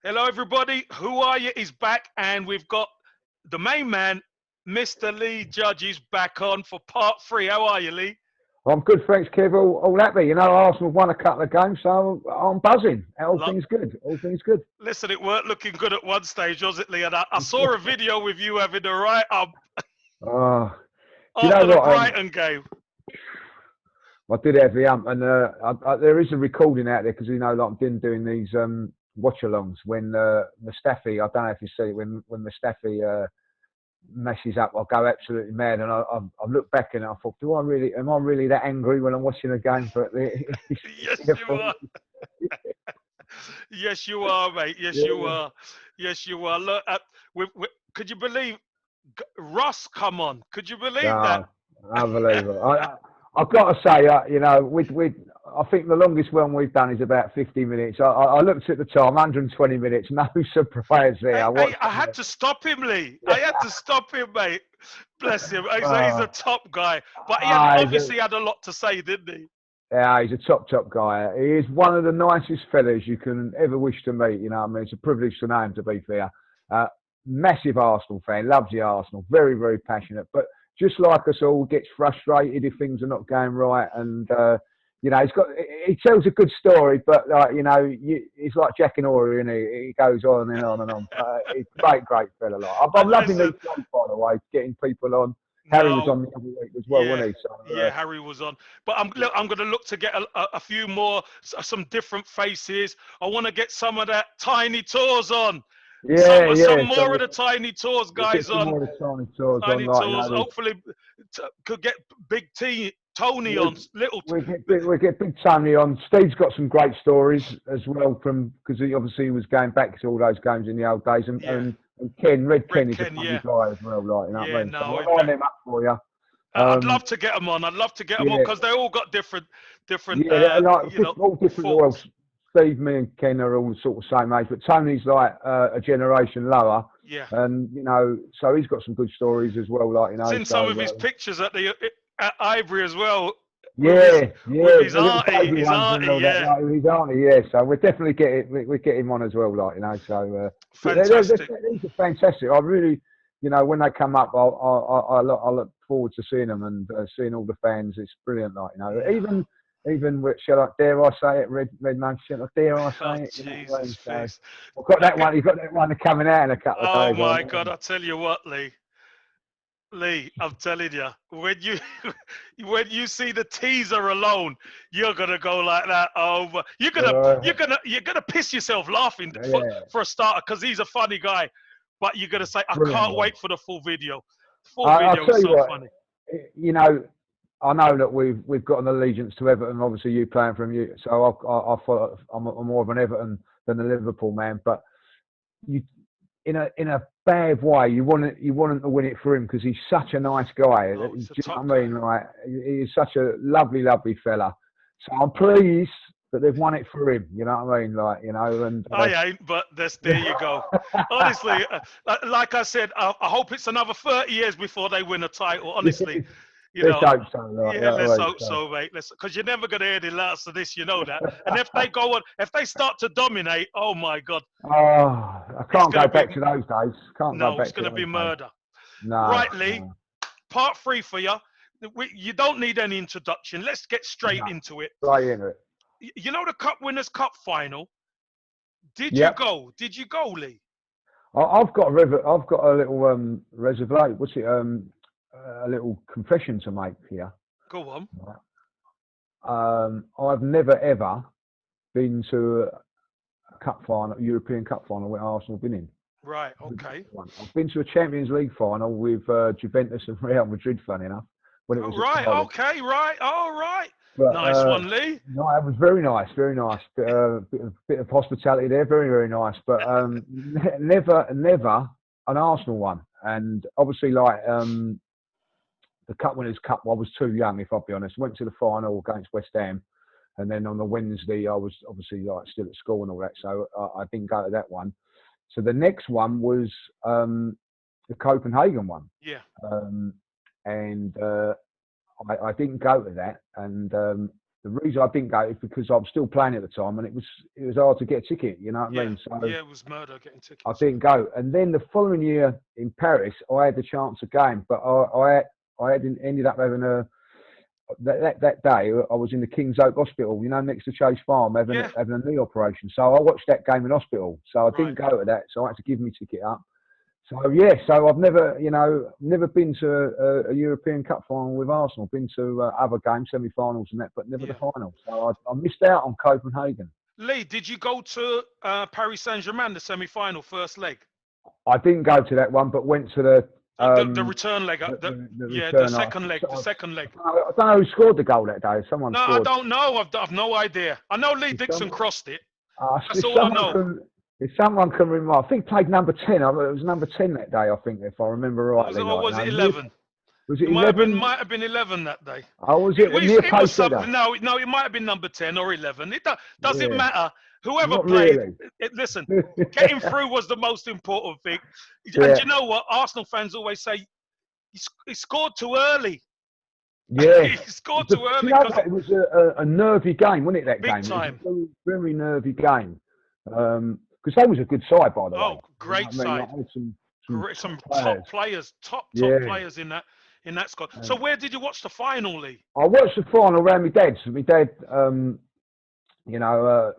Hello, everybody. Who Are You is back, and we've got the main man, Mr. Lee Judges, back on for part three. How are you, Lee? I'm good, thanks, Kev. All happy. You know, Arsenal won a couple of games, so I'm buzzing. All Lo- things good. All things good. Listen, it weren't looking good at one stage, was it, Lee? And I saw a video with you having a right up Uh, do you know after the what? Brighton game. I did have the and there is a recording out there because you know, like I've been doing these watch-alongs when Mustafi. I don't know if you see it when Mustafi messes up. I go absolutely mad, and I look back and I thought, am I really that angry when I'm watching a game? But Yes, you are. Yes, you are, mate. Yes, you yeah, are. Yes, you are. Look, could you believe Ross? Come on, could you believe that? no, unbelievable. I've got to say, you know, I think the longest one we've done is about 50 minutes. I looked at the time, 120 minutes, no surprise there. Hey, I hey, watched I had it. to stop him, Lee. I had to stop him, mate. Bless him. He's a Uh, top guy, but he had he's obviously had a lot to say, didn't he? yeah, he's a top guy. He is one of the nicest fellas you can ever wish to meet. You know what I mean? It's a privilege to know him, to be fair. Uh, Massive Arsenal fan, loves the Arsenal, very passionate. But just like us all, gets frustrated if things are not going right. And, you know, he tells a good story, but, like, you know, he's like Jack and Ori, and he goes on and on and on. He's a great fella. Like. I'm And loving these listen, shows, by the way, getting people on. Harry was no, on the other week as well, yeah, wasn't he? So, yeah, Harry was on, but I'm going to look to get a few more, some different faces. I want to get some of that Tiny Tours on, some yeah. more So of the Tiny Tours we'll get guys some on. more of the Tiny Tours on, Tiny like, you Tours. know, Hopefully, could get Big T Tony we on. Little. we get Big Tony on. Steve's got some great stories as well from because he obviously was going back to all those games in the old days, Yeah, and Ken Red Red Ken is a Ken. funny Yeah, guy as well, like you know what yeah. I mean. So No, I'll line them up for you. I'd Um, love to get them on. I'd love to get them on yeah, because they all got different, yeah, they're like you know, all different. Well, thoughts. Steve, me, and Ken are all sort of same age, but Tony's like a generation lower, Yeah, and you know, so he's got some good stories as well, like you know. seen some of his So. pictures at Ivory as well with Yeah, his the little auntie. baby His ones and auntie, all that, yeah, like with auntie, yeah. So we're definitely we get him on as well, like you know. So fantastic. these are fantastic. I really, you know, when they come up, I look forward to seeing them and seeing all the fans. It's brilliant, like you know. No. Even with shall I dare I say it, Red Manchester, dare I Oh say it? You know what I Jesus mean? So face. I've got that Okay. one. You've got that one coming out in a couple of Oh days. my God! I tell you what, Lee. Lee, I'm telling you, when you when you see the teaser alone, you're gonna go like that. Oh, you're gonna piss yourself laughing Yeah, for a starter because he's a funny guy. But you're gonna say, I brilliant. can't wait for the full video. Full I'll video is tell you so what. funny. You know, I know that we've got an allegiance to Everton. Obviously, you playing from you, so I'm more of an Everton than a Liverpool man. But you, in a bad way, you want him to win it for him because he's such a nice guy. Do Oh, he's a you know top what I guy. mean? Right? He's such a lovely fella. So I'm pleased that they've won it for him. You know what I mean? Like you know, and I ain't, but there you go. Honestly, like I said, I hope it's another 30 years before they win a title. Honestly, you let's know, hope so. Like, you yeah, know let's what I mean? hope so, mate. Because you're never gonna hear the last of this, you know that. And if they go on, if they start to dominate, oh my God, Oh, I it's can't go gonna be back to those days. Can't go no, it's back to gonna be those days. murder. No, Rightly, no, part three for you. You don't need any introduction. Let's get straight no. into it. Right into it. You know the Cup Winners' Cup final. Did you Yep. go? Did you go, Lee? I've got a little reservoir. What's it? A little confession to make here. Go on. I've never ever been to a cup final, European Cup final where Arsenal have been in. Right. Okay. I've been to a Champions League final with Juventus and Real Madrid. Funny enough, when it Oh, was at right. Cardiff. Okay. Right. All right. But Nice one, Lee. no, it was very nice, very nice. Bit of hospitality there, very nice. But never an Arsenal one. And obviously, like the Cup Winners' Cup, I was too young, if I'll be honest. Went to the final against West Ham, and then on the Wednesday, I was obviously like still at school and all that, so I didn't go to that one. So the next one was the Copenhagen one, Yeah. and I didn't go to that, and the reason I didn't go is because I was still playing at the time, and it was hard to get a ticket. You know what I mean? So yeah, it was murder getting tickets. I didn't go. And then the following year in Paris, I had the chance of going, but I ended up having that day. I was in the King's Oak Hospital, you know, next to Chase Farm, having a knee operation. So I watched that game in hospital. So I didn't go to that. So I had to give my ticket up. So yeah, so I've never been to a European Cup final with Arsenal. Been to other games, semi-finals and that, but never the final. So I missed out on Copenhagen. Lee, did you go to Paris Saint-Germain, the semi-final, first leg? I didn't go to that one, but went to the return leg. The second leg. The second leg. I don't know who scored the goal that day. Someone scored. I don't know. I've no idea. I know Lee Dixon crossed it. That's all I know. If someone can remember, I think played number 10. It was number 10 that day, I think, if I remember rightly. Was it 11? Was it 11? Might have been 11 that day. Oh, was it? No, it might have been number 10 or 11. It doesn't matter. Whoever played, listen, getting through was the most important thing. And you know what? Arsenal fans always say, he scored too early. Yeah. He scored too early. It was a nervy game, wasn't it, that game? Big time. It was a very, very nervy game. Because they was a good side, by the way. Oh, great side. Some top players in that squad. So where did you watch the final, Lee? I watched the final around my dad's. My dad,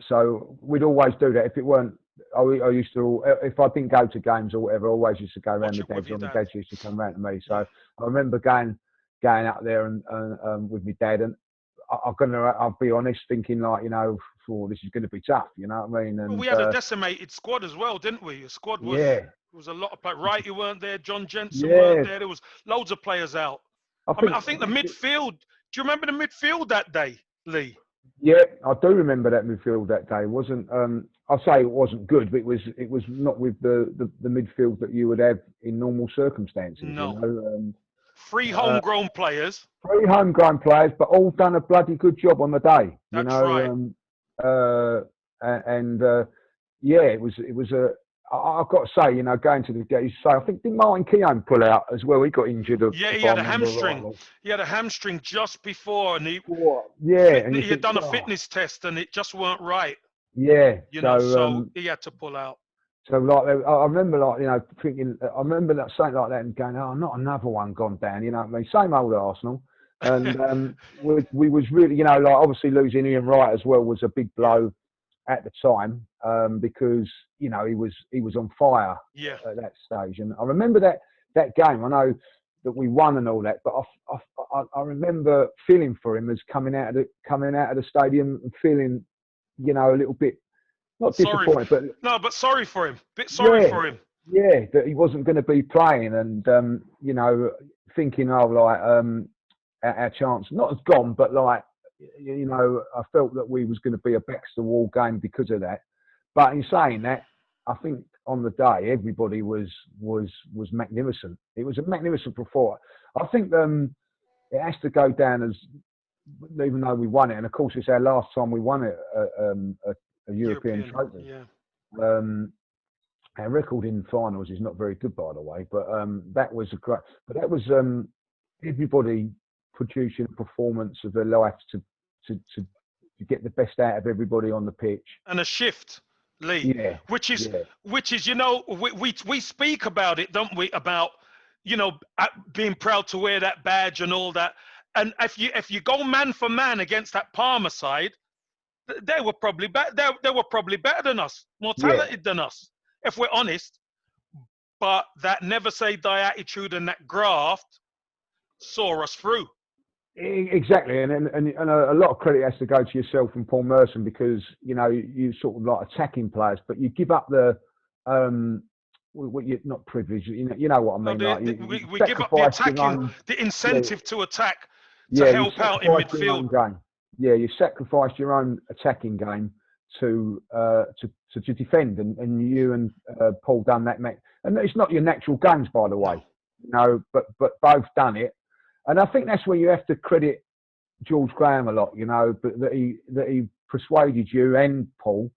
so we'd always do that. If it weren't, I used to, if I didn't go to games or whatever, I always used to go around my dad's, or my dad used to come round to me. So I remember going up there and with my dad, and I'll be honest, thinking like, this is going to be tough, you know what I mean? And we had a decimated squad as well, didn't we? The squad was, there was a lot of players. Wright, you weren't there. John Jensen weren't there. There was loads of players out. I think the midfield, do you remember the midfield that day, Lee? Yeah, I do remember that midfield that day. It wasn't, I'll say it wasn't good, but it was not with the midfield that you would have in normal circumstances. No. 3 homegrown players. 3 homegrown players, but all done a bloody good job on the day. That's right. It was a. I've got to say, going to the game, I think did Martin Keown pull out as well? He got injured. He had a hamstring. Right. He had a hamstring just before, and he had done a fitness test, and it just weren't right. Yeah, so he had to pull out. So I remember thinking, I remember that something like that and going, oh, not another one gone down. You know what I mean? Same old Arsenal. And we was really, obviously losing Ian Wright as well was a big blow at the time, because he was on fire at that stage. And I remember that game. I know that we won and all that, but I remember feeling for him as coming out of the stadium and feeling, a little bit. Not disappointed, but sorry for him. Sorry for him. Yeah, that he wasn't going to be playing, and thinking, our chance not as gone, but I felt that we was going to be a backs to wall game because of that. But in saying that, I think on the day everybody was magnificent. It was a magnificent performance. I think it has to go down as, even though we won it, and of course it's our last time we won it. A European trophy. Yeah. Our record in finals is not very good, by the way. But that was everybody producing a performance of their life to get the best out of everybody on the pitch. And a shift, Lee. Yeah. Which is we speak about it, don't we? About being proud to wear that badge and all that. And if you go man for man against that Parma side, they were probably they were probably better than us, more talented than us, if we're honest. But that never say die attitude and that graft saw us through. Exactly, and a lot of credit has to go to yourself and Paul Merson, because you sort of like attacking players, but you give up the you're not privileged. You know what I mean. We give up the attacking, the incentive to attack, to help out in midfield. Yeah, you sacrificed your own attacking game to defend, and you and Paul done that. And it's not your natural games, by the way, but both done it. And I think that's where you have to credit George Graham a lot, but that he persuaded you and Paul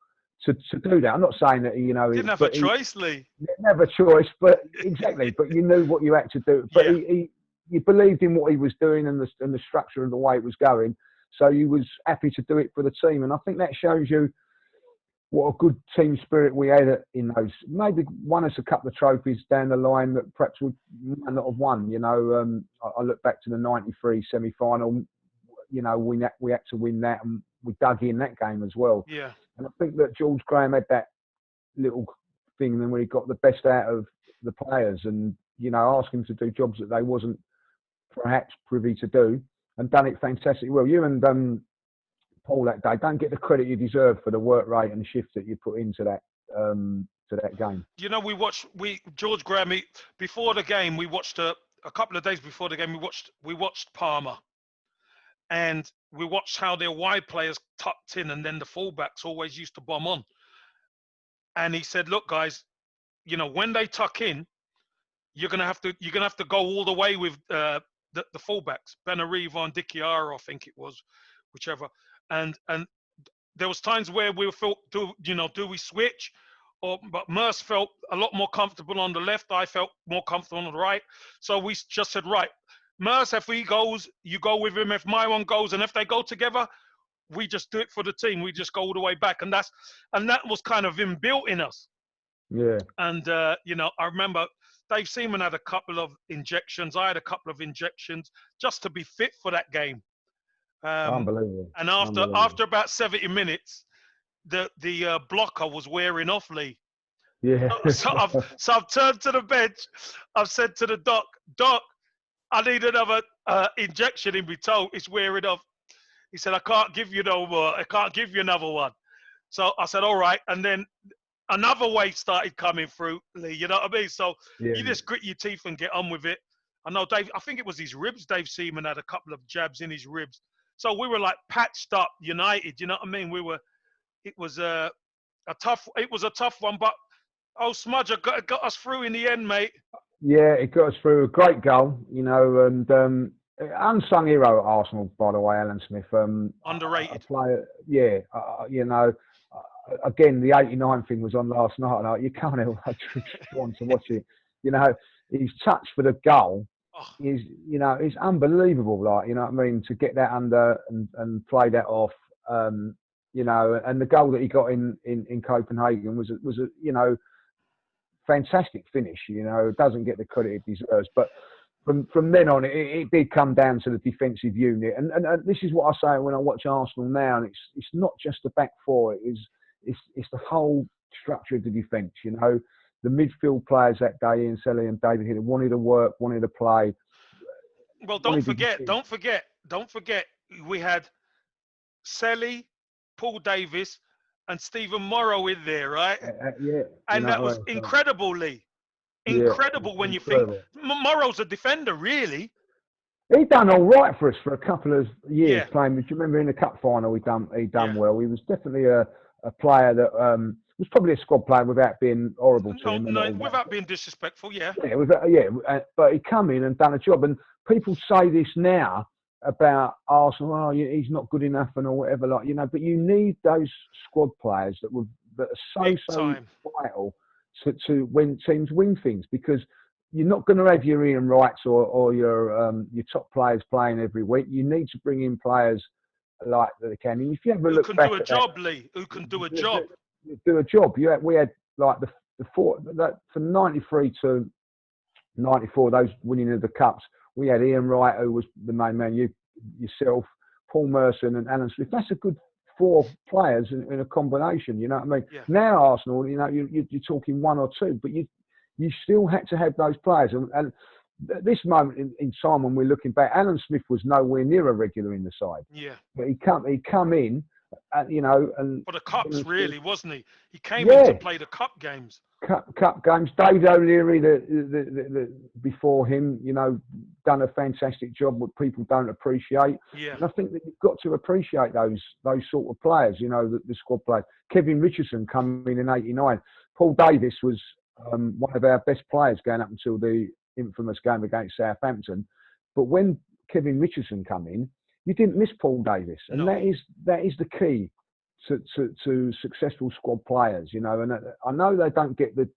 to do that. I'm not saying that he didn't have a choice, Lee. Didn't have a choice, but exactly. But you knew what you had to do. But you believed in what he was doing and the structure and the way it was going. So you was happy to do it for the team, and I think that shows you what a good team spirit we had in those. Maybe won us a couple of trophies down the line that perhaps we might not have won. You know, I look back to the '93 semi-final. You know, we had to win that, and we dug in that game as well. Yeah. And I think that George Graham had that little thing then where he got the best out of the players, and you know, asked him to do jobs that they wasn't perhaps privy to do, and done it fantastically well. You and Paul that day don't get the credit you deserve for the work rate and shift that you put into that game. You know, George Graham, before the game, we watched a couple of days before the game, we watched Parma, and we watched how their wide players tucked in, and then the fullbacks always used to bomb on. And he said, "Look, guys, you know, when they tuck in, you're gonna have to go all the way with the fullbacks, Benariva and Dichiara, I think it was, whichever." And there was times where we felt, do we switch? But Merce felt a lot more comfortable on the left. I felt more comfortable on the right. So we just said, right, Merce, if he goes, you go with him. If my one goes, and if they go together, we just do it for the team. We just go all the way back. And that was kind of inbuilt in us. Yeah. And, I remember Dave Seaman had a couple of injections. I had a couple of injections just to be fit for that game. Unbelievable. And after about 70 minutes, the blocker was wearing off, Lee. Yeah. So I've turned to the bench. I've said to the doc, I need another injection in my toe. It's wearing off. He said, I can't give you no more. I can't give you another one. So I said, all right. And then another wave started coming through, Lee. You know what I mean? So you just grit your teeth and get on with it. I know Dave, I think it was his ribs. Dave Seaman had a couple of jabs in his ribs. So we were like patched up, united. You know what I mean? It was a tough one, but Smudger got us through in the end, mate. Yeah, it got us through. A great goal, you know, and unsung hero at Arsenal, by the way, Alan Smith. Underrated. Player, yeah, you know. Again, the '89 thing was on last night, and you can't help but want to watch it. You know, his touch for the goal is, you know, it's unbelievable. Like, you know what I mean, to get that under and play that off. You know, and the goal that he got in Copenhagen was a you know, fantastic finish. You know, doesn't get the credit it deserves. But from then on, it did come down to the defensive unit. And this is what I say when I watch Arsenal now. And it's not just the back four. It's the whole structure of the defence. You know, the midfield players that day, Ian Selly and David Hidden, wanted to work, wanted to play. Well, don't forget. We had Selly, Paul Davis, and Stephen Morrow in there, right? Yeah. And that was incredible, Lee. Incredible when you think Morrow's a defender, really. He done all right for us for a couple of years playing. Do you remember in the cup final he done well? He was definitely a player that was probably a squad player without being horrible to him. No, without being disrespectful, yeah. But he come in and done a job. And people say this now about Arsenal, oh, he's not good enough and or whatever, like, you know. But you need those squad players that are so vital to when teams win things, because you're not going to have your Ian Wrights or your top players playing every week. You need to bring in players like that they can. And if you ever look back, Lee, who can do a job? Do a job. We had like the four that from '93 to '94, those winning of the cups. We had Ian Wright, who was the main man. Yourself, Paul Merson, and Alan Smith. That's a good four players in a combination. You know what I mean? Yeah. Now Arsenal, you know, you're talking one or two, but you still had to have those players. And at this moment in time, when we're looking back, Alan Smith was nowhere near a regular in the side. Yeah. But he come in, you know, and for the cups, really, wasn't he? He came in to play the cup games. Cup games. David O'Leary, the before him, you know, done a fantastic job. What people don't appreciate. Yeah. And I think that you've got to appreciate those sort of players. You know, the squad players. Kevin Richardson coming in '89. Paul Davis was one of our best players going up until the infamous game against Southampton. But when Kevin Richardson come in, you didn't miss Paul Davis, and that is the key to successful squad players. You know, and I know they don't get the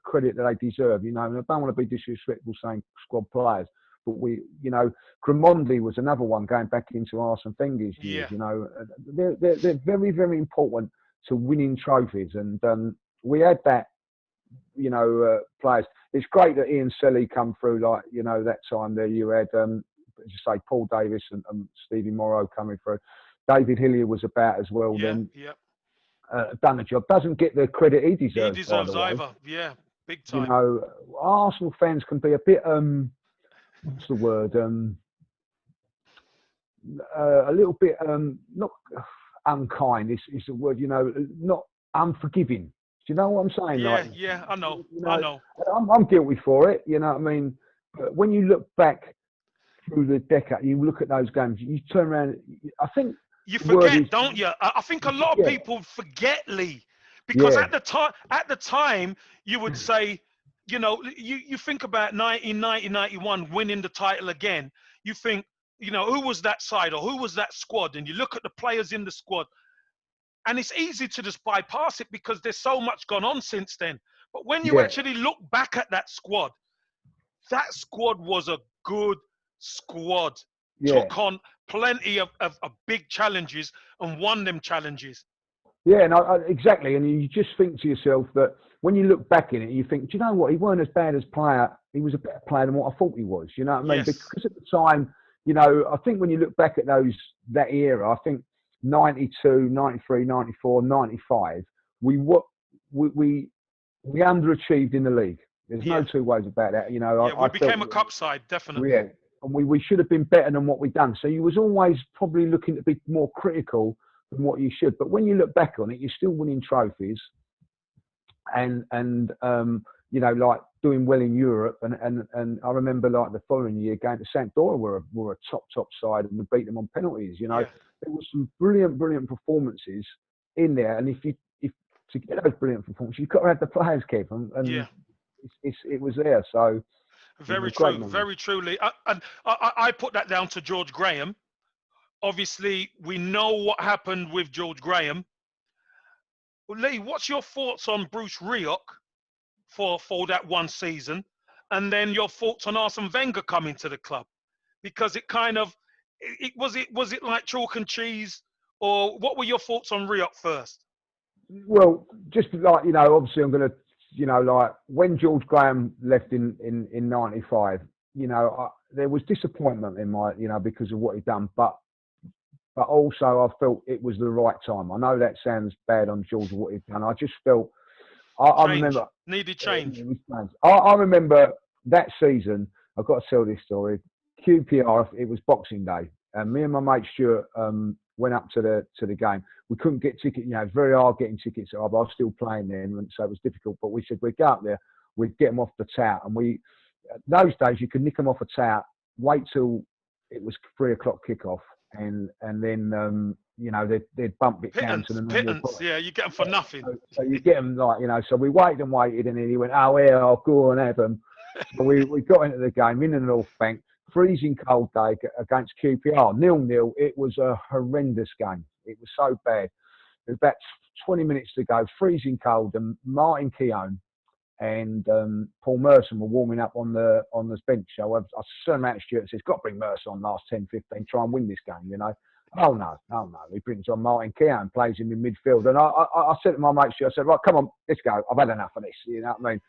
credit that they deserve. You know, and I don't want to be disrespectful saying squad players, but we, you know, Grimondley was another one going back into Arsene Wenger's years. Yeah. You know, they're very, very important to winning trophies, and we had that. You know, players. It's great that Ian Selly come through. Like, you know, that time there you had, as you say, Paul Davis and Stevie Morrow coming through. David Hillier was about as well. Yeah, Then yeah. done the job. Doesn't get the credit he deserves. He deserves either. Yeah, big time. You know, Arsenal fans can be a bit what's the word? A little bit not unkind. Is the word? You know, not unforgiving. Do you know what I'm saying? Yeah, like, yeah, I know. You know, I know. I'm guilty for it. You know what I mean? But when you look back through the decade, you look at those games, you turn around. I think you forget, don't you? I think a lot of people forget, Lee, because at the time, you would say, you know, you think about 1990, 91 winning the title again. You think, you know, who was that side or who was that squad? And you look at the players in the squad. And it's easy to just bypass it because there's so much gone on since then. But when you actually look back at that squad was a good squad. Yeah. Took on plenty of big challenges and won them challenges. Yeah, no, exactly. And you just think to yourself that when you look back in it, you think, do you know what? He weren't as bad as player. He was a better player than what I thought he was. You know what I mean? Yes. Because at the time, you know, I think when you look back at that era, I think 92, 93, 94, 95, we underachieved in the league. There's no two ways about that. You know, we became a cup side, definitely. Yeah, and we should have been better than what we've done. So you was always probably looking to be more critical than what you should. But when you look back on it, you're still winning trophies, and you know, like doing well in Europe. And I remember like the following year going to Sampdoria were a top side, and we beat them on penalties. You know. Yeah. There were some brilliant performances in there, and if to get those brilliant performances, you've got to have the players, Kev, and it was there. So very true, very truly. And I put that down to George Graham. Obviously, we know what happened with George Graham. Lee, what's your thoughts on Bruce Rioch for that one season, and then your thoughts on Arsene Wenger coming to the club? Because it kind of was it like chalk and cheese, or what were your thoughts on Rioch first? Well, just like, you know, obviously I'm going to, you know, like when George Graham left in 95, you know, there was disappointment in my, you know, because of what he'd done, but also I felt it was the right time. I know that sounds bad on George, what he'd done. I just felt, I remember. Needed change. I remember that season, I've got to tell this story. QPR, it was Boxing Day, and me and my mate Stuart went up to the game. We couldn't get tickets, you know, it was very hard getting tickets. I was still playing then, and so it was difficult. But we said we'd go up there, we'd get them off the tout, and those days you could nick them off a tout, wait till it was 3 o'clock kickoff, and then you know they'd bump it down to the pittance. Yeah, you get them for nothing. So you get them, like, you know. So we waited, and then he went, "Oh yeah, I'll go and have them." So we got into the game in the North Bank. Freezing cold day against QPR, 0-0. It was a horrendous game. It was so bad. There was about 20 minutes to go, freezing cold, and Martin Keown and Paul Merson were warming up on the bench. So I turned around to Stuart and says, "Got to bring Merson on last 10, 15, try and win this game, you know." Oh no. He brings on Martin Keown, plays him in midfield. And I said to my mate Stuart, I said, "Right, come on, let's go. I've had enough of this." You know what I mean?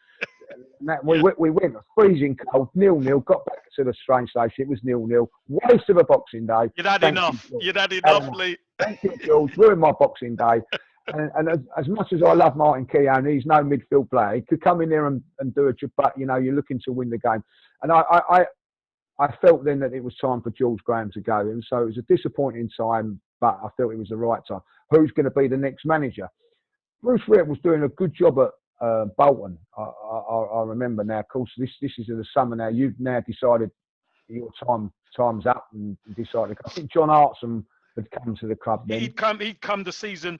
We went freezing cold, 0-0, got back to the train station. It was 0-0. Waste of a Boxing Day. You'd had enough. You'd had enough, Lee. Thank you, George. Ruined my Boxing Day. And as much as I love Martin Keown, he's no midfield player. He could come in there and do a job, but, you know, you're looking to win the game. And I felt then that it was time for George Graham to go. And so it was a disappointing time, but I felt it was the right time. Who's going to be the next manager? Bruce Rioch was doing a good job at Bolton. I remember now. Of course, this is in the summer now. You've now decided your time's up and decided. I think John Hartson had come to the club then. He'd come that season.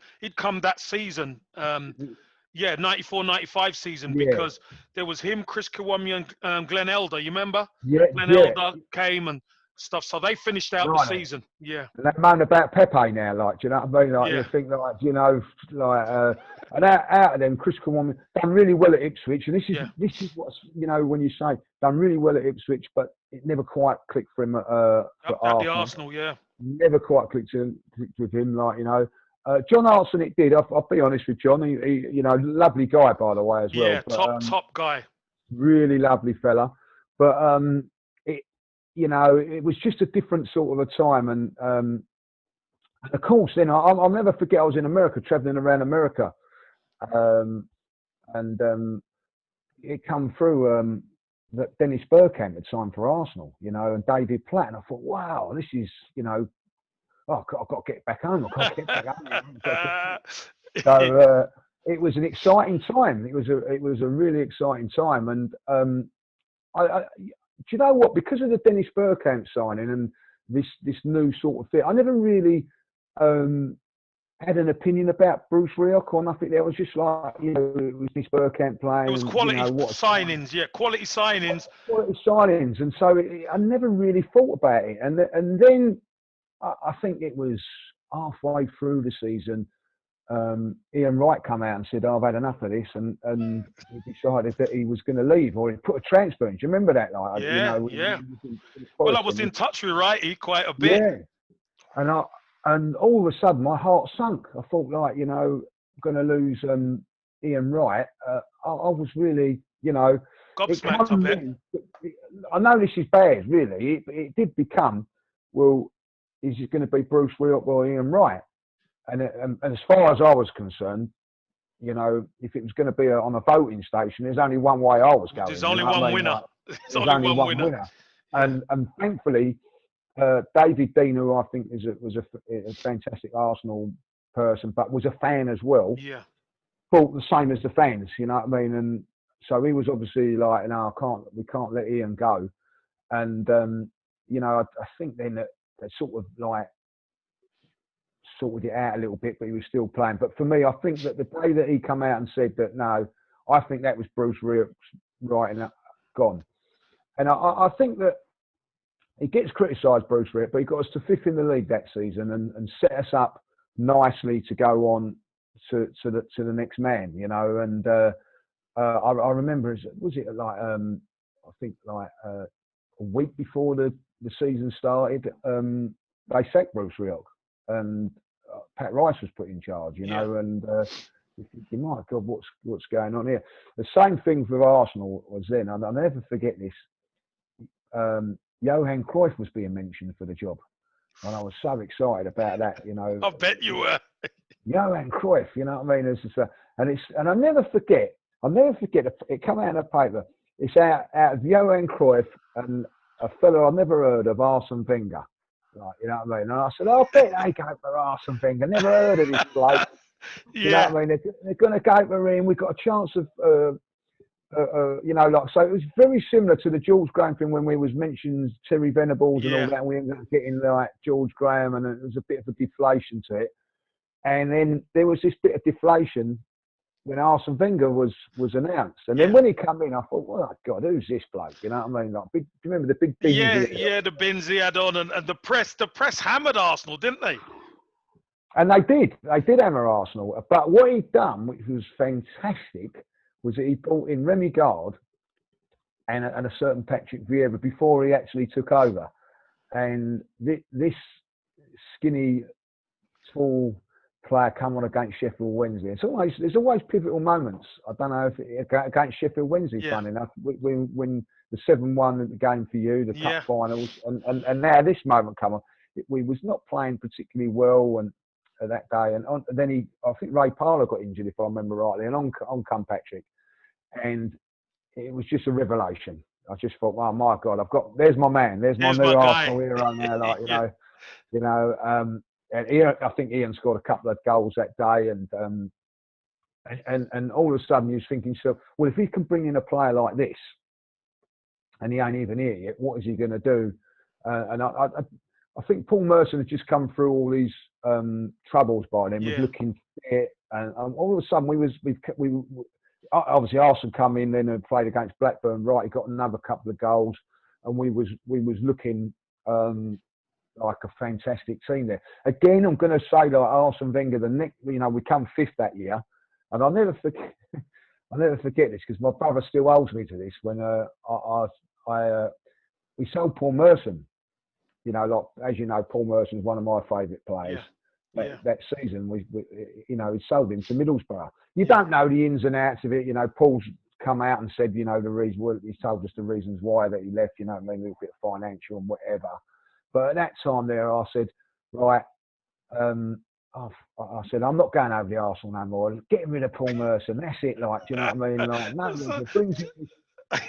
94-95 season, because there was him, Chris Kiwami, and Glenn Elder. You remember? Yeah. Glenn Elder came, and stuff. So they finished out the Right. season. Yeah. And they moan about Pepe now, like, do you know what I mean? Like, Yeah. you think, like, you know, like, and out of them, Chris Kawan done really well at Ipswich, and this is what's, you know, when you say done really well at Ipswich, but it never quite clicked for him for At the Arsenal. Arsenal, yeah. Never quite clicked with him, like, you know. John Hartson, it did. I'll be honest with John. He, you know, lovely guy, by the way, as well. Yeah, But, top guy. really lovely fella. But it, you know, it was just a different sort of a time, and of course, then I'll never forget. I was in America, traveling around America, and it come through that Dennis Bergkamp had signed for Arsenal, you know, and David Platt, and I thought, wow, this is, you know, oh, I've got to get back home. I've got to get back home. So it was an exciting time. It was a really exciting time, and do you know what? Because of the Dennis Bergkamp signing and this new sort of fit, I never really had an opinion about Bruce Rioch or nothing. There was just like, you know, it was Dennis Bergkamp playing. It was quality, you know, signings, yeah, quality signings. Quality signings, and so I never really thought about it. And then I think it was halfway through the season. Ian Wright come out and said, "I've had enough of this," and he decided that he was going to leave, or he put a transfer in. Do you remember that? Like, Yeah, you know, yeah. Well, I was in touch with Wrighty quite a bit. Yeah, and all of a sudden my heart sunk. I thought, like, you know, I'm going to lose Ian Wright. I was really, you know, gobsmacked a bit. I know this is bad, really. It did become, well, is it going to be Bruce Rioch or Ian Wright? And as far as I was concerned, you know, if it was going to be on a voting station, there's only one way I was going. There's only one winner. Like, there's only one winner. And thankfully, David Dean, who I think was a fantastic Arsenal person, but was a fan as well. Yeah. Thought the same as the fans, you know what I mean? And so he was obviously like, no, we can't let Ian go. And you know, I think then that sort of like sorted it out a little bit, but he was still playing. But for me, I think that the day that he come out and said that, no, I think that was Bruce Rioch's writing gone. And I think that he gets criticised, Bruce Rioch, but he got us to 5th in the league that season and set us up nicely to go on to the next man, you know. And I remember, was it like I think like a week before the season started, they sacked Bruce Rioch, and Pat Rice was put in charge, you know. And you're thinking, my God, what's going on here? The same thing for Arsenal was then. I'll never forget this. Johan Cruyff was being mentioned for the job, and I was so excited about that, you know. I bet you were. Johan Cruyff, you know what I mean? And I'll never forget. It come out in the paper. It's out of Johan Cruyff and a fellow I've never heard of, Arsene Wenger. Like, you know what I mean? And I said, I bet they go for Arsene Wenger. Never heard of this bloke. You know what I mean? They're going to go for him. We've got a chance of, you know, like, so it was very similar to the George Graham thing when we was mentioned Terry Venables and all that. And we ended up getting like George Graham, and it was a bit of a deflation to it. And then there was this bit of deflation when Arsene Wenger was announced. And then when he came in, I thought, oh, God, who's this bloke? You know what I mean? Like, do you remember the big bins? Yeah, the bins he had on, and the press hammered Arsenal, didn't they? And they did hammer Arsenal. But what he'd done, which was fantastic, was that he brought in Remy Gard and a certain Patrick Vieira before he actually took over. And this skinny, tall player come on against Sheffield Wednesday. There's always pivotal moments. I don't know if against Sheffield Wednesday, funny enough, when the 7-1 game for you, the cup finals, and now this moment come on. We was not playing particularly well and that day, and then I think Ray Parlour got injured, if I remember rightly, and on come Patrick, and it was just a revelation. I just thought, oh my God, there's my man, there's my new Arsenal hero now, like, you know. And Ian, I think Ian scored a couple of goals that day, and all of a sudden you was thinking, so well, if he can bring in a player like this, and he ain't even here yet, what is he going to do? And I think Paul Merson had just come through all these troubles by then, was looking fit, and all of a sudden we obviously Arsenal come in then and played against Blackburn, right? He got another couple of goals, and we was looking like a fantastic team there. Again, I'm going to say like Arsene Wenger, we come fifth that year, and I'll never forget. I'll never forget this because my brother still holds me to this. When we sold Paul Merson, as you know, Paul Merson's one of my favourite players. That season, we he sold him to Middlesbrough. You don't know the ins and outs of it. Paul's come out and said, the reason. Well, he told us the reasons why that he left. A little bit of financial and whatever. But at that time there, I said, right. I said, I'm not going over the Arsenal no more. Getting rid of Paul Merson. That's it. Like, do you know what I mean? Like,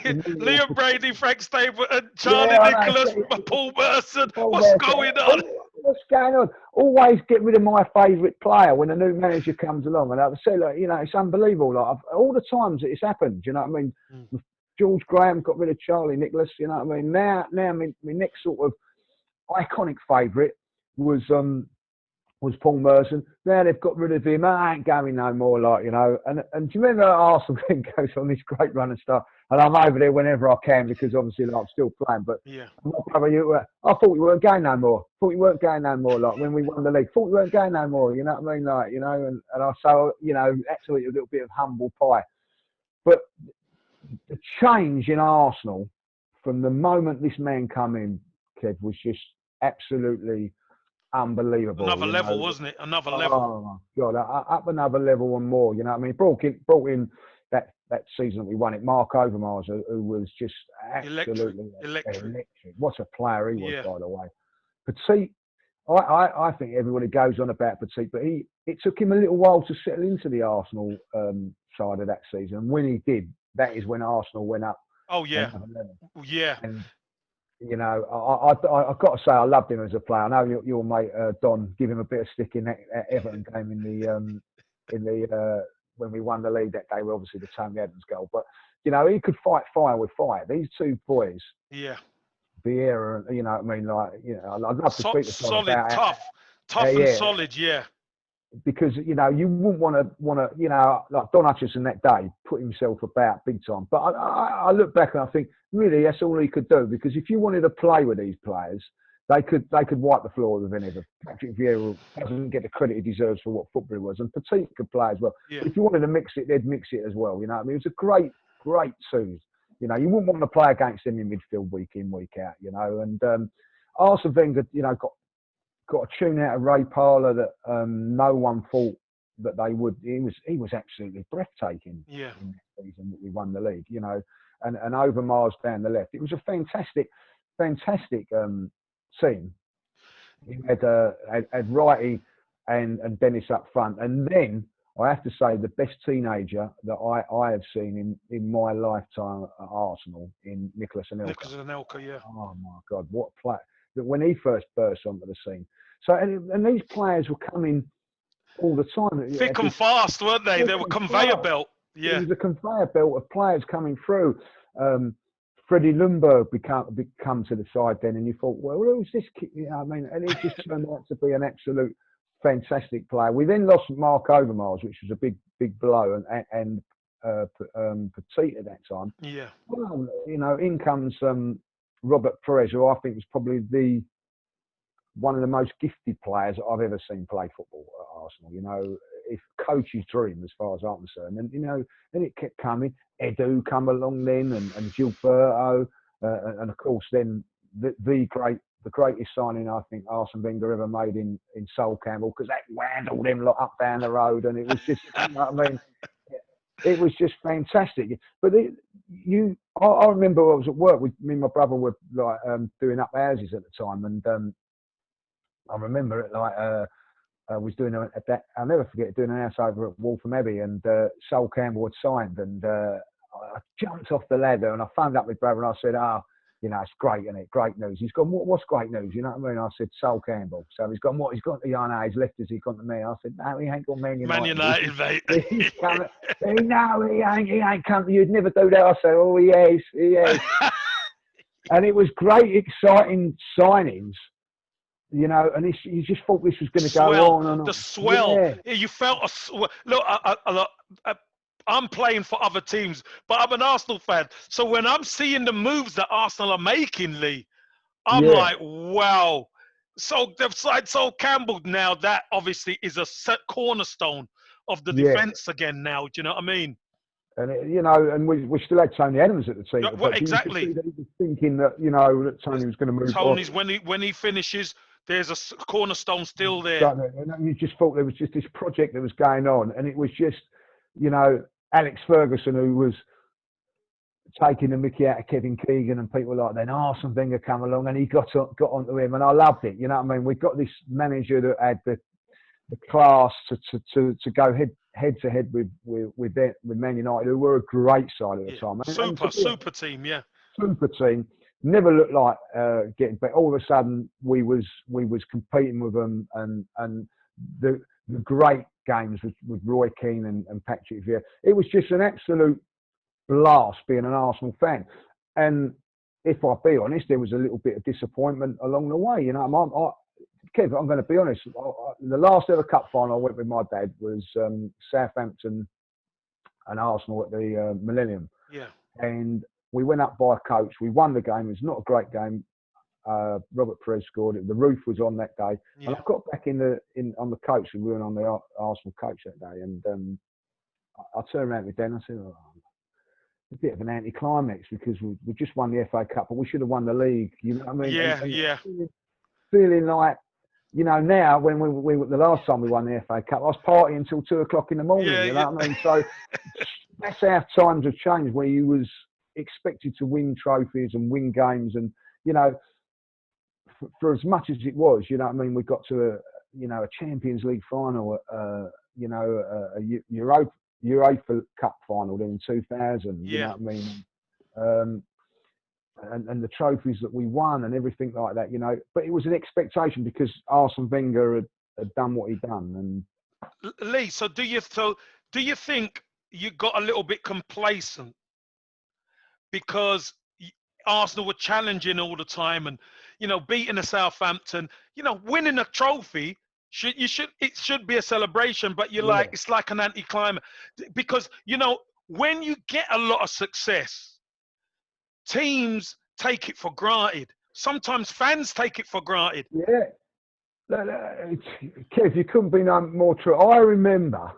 Liam Brady, Frank Stapleton, Charlie Nicholas, Paul Merson. What's going on? What's going on? Always get rid of my favourite player when a new manager comes along. And I would say, like, it's unbelievable. Like, all the times that it's happened. Do you know what I mean? George Graham got rid of Charlie Nicholas. You know what I mean? Now, my next sort of iconic favourite was Paul Merson. Now they've got rid of him. I ain't going no more, like, And do you remember Arsenal goes on this great run and stuff? And I'm over there whenever I can because obviously like, I'm still playing. But my brother, I thought you weren't going no more. Like when we won the league. Thought you weren't going no more. You know what I mean? Like, and I so actually a little bit of humble pie. But the change in Arsenal from the moment this man come in, Kev, was just absolutely unbelievable. Another level, wasn't it? Another level. Oh my God, up another level and more. You know what I mean? Brought in that season that we won it, Mark Overmars, who was just absolutely electric. What a player he was, by the way. Petit, I think everybody goes on about Petit, but it took him a little while to settle into the Arsenal side of that season. And when he did, that is when Arsenal went up. Oh yeah, yeah. And, I've got to say I loved him as a player. I know your mate Don gave him a bit of stick in that Everton game in the when we won the league that day. Obviously the Tony Adams goal, but he could fight fire with fire. These two boys, Vieira, and what I mean, like I'd love to speak to Don about tough and solid, because you wouldn't want to like Don Hutchinson that day put himself about big time. But I look back and I think really that's all he could do, because if you wanted to play with these players, they could wipe the floor with any of them. Patrick Vieira doesn't get the credit he deserves for what football he was, and Petit could play as well. If you wanted to mix it, they'd mix it as well. You know what I mean? It was a great twos. You wouldn't want to play against them in midfield week in, week out. And Arsene Wenger, got a tune out of Ray Parlour that no one thought that they would. He was absolutely breathtaking in that season that we won the league. And Overmars down the left. It was a fantastic team. He had Wrighty and Dennis up front, and then I have to say the best teenager that I have seen in my lifetime at Arsenal in Nicolas Anelka. Yeah. Oh my God, what a player! When he first burst onto the scene. So and these players were coming all the time. Thick and fast, weren't they? They were conveyor belt. Yeah. It was a conveyor belt of players coming through. Freddie Ljungberg become to the side then, and you thought, well, who's this kid? And it just turned out to be an absolute fantastic player. We then lost Mark Overmars, which was a big blow, and Petit at that time. Yeah. Well, in comes Robert Perez, who I think was probably one of the most gifted players that I've ever seen play football at Arsenal. If coach's dream as far as I'm concerned. And, then it kept coming. Edu come along then, and Gilberto, and of course then the greatest signing I think Arsene Wenger ever made in Sol Campbell, because that wandled them lot up down the road, and it was just, it was just fantastic. But I remember I was at work with me and my brother were like doing up houses at the time, and I remember it like I was doing I'll never forget doing an house over at Waltham Abbey, and Sol Campbell had signed, and I jumped off the ladder and I phoned up my brother and I said, it's great, isn't it? Great news. He's gone, what's great news? You know what I mean? I said, Sol Campbell. So he's gone, what? He's gone to he's left us, he's gone to me. I said, no, he ain't gone Man United. Man United, mate. No, he ain't come. You'd never do that. I said, oh, he is. And it was great, exciting signings. And you just thought this was going to go on and on. The swell. Yeah. You felt a swell. Look, I'm playing for other teams, but I'm an Arsenal fan. So when I'm seeing the moves that Arsenal are making, Lee, I'm Yeah. like, wow. So they've signed Sol Campbell now. That obviously is a set cornerstone of the Yeah. defense again now. Do you know what I mean? And and we still had Tony Adams at the team, Well, but you could see exactly. that he was thinking that that Tony was going to move on. Tony's when he finishes, there's a cornerstone still there. And you just thought there was just this project that was going on, and it was just Alex Ferguson who was taking the mickey out of Kevin Keegan and people like that. Then Arsene Wenger come along and he got onto him, and I loved it. You know what I mean? We've got this manager that had the class to go head to head with Man United, who were a great side at the time. Super team, yeah. Super team. Never looked like getting better. All of a sudden, we was competing with them, and the great games with Roy Keane and Patrick Vieira. It was just an absolute blast being an Arsenal fan. And if I be honest, there was a little bit of disappointment along the way. You know, Kev, I'm going to be honest. The last ever cup final I went with my dad was Southampton and Arsenal at the Millennium. Yeah. And we went up by a coach. We won the game. It was not a great game. Robert Perez scored it. The roof was on that day. Yeah. And I got back on the coach, and we were on the Arsenal coach that day. And I turned around to Dan and I said, a bit of an anticlimax because we just won the FA Cup, but we should have won the league. You know what I mean? Yeah. Feeling like, now when we the last time we won the FA Cup, I was partying until 2 o'clock in the morning. You know what I mean? So that's how times have changed, where you was expected to win trophies and win games, and for as much as it was, you know what I mean, we got to a Champions League final, a UEFA Cup final in 2000. You know what I mean? And the trophies that we won and everything like that, but it was an expectation because Arsene Wenger had done what he'd done. And Lee, so do you think you got a little bit complacent because Arsenal were challenging all the time and beating the Southampton, winning a trophy? It should be a celebration, but it's like an anticlimax because when you get a lot of success, teams take it for granted. Sometimes fans take it for granted. Yeah. Kev, you couldn't be no more true. I remember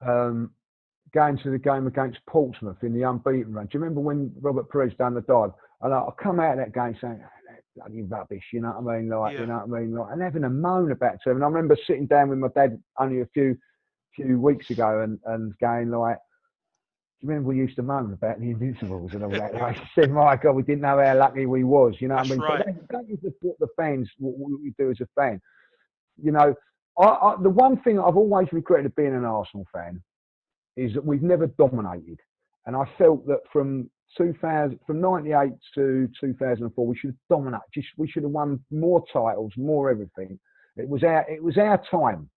going to the game against Portsmouth in the unbeaten run. Do you remember when Robert Perez done the dive? And I come out of that game saying, bloody rubbish, you know what I mean? You know what I mean? And having a moan about it. And I remember sitting down with my dad only a few weeks ago and going like, do you remember we used to moan about the Invincibles and all that? I said, my God, we didn't know how lucky we was. You know what I mean? Right. But that is what the fans, what we do as a fan. The one thing I've always regretted being an Arsenal fan is that we've never dominated. And I felt that from 98 to 2004, we should have dominated. We should have won more titles, more everything. It was our time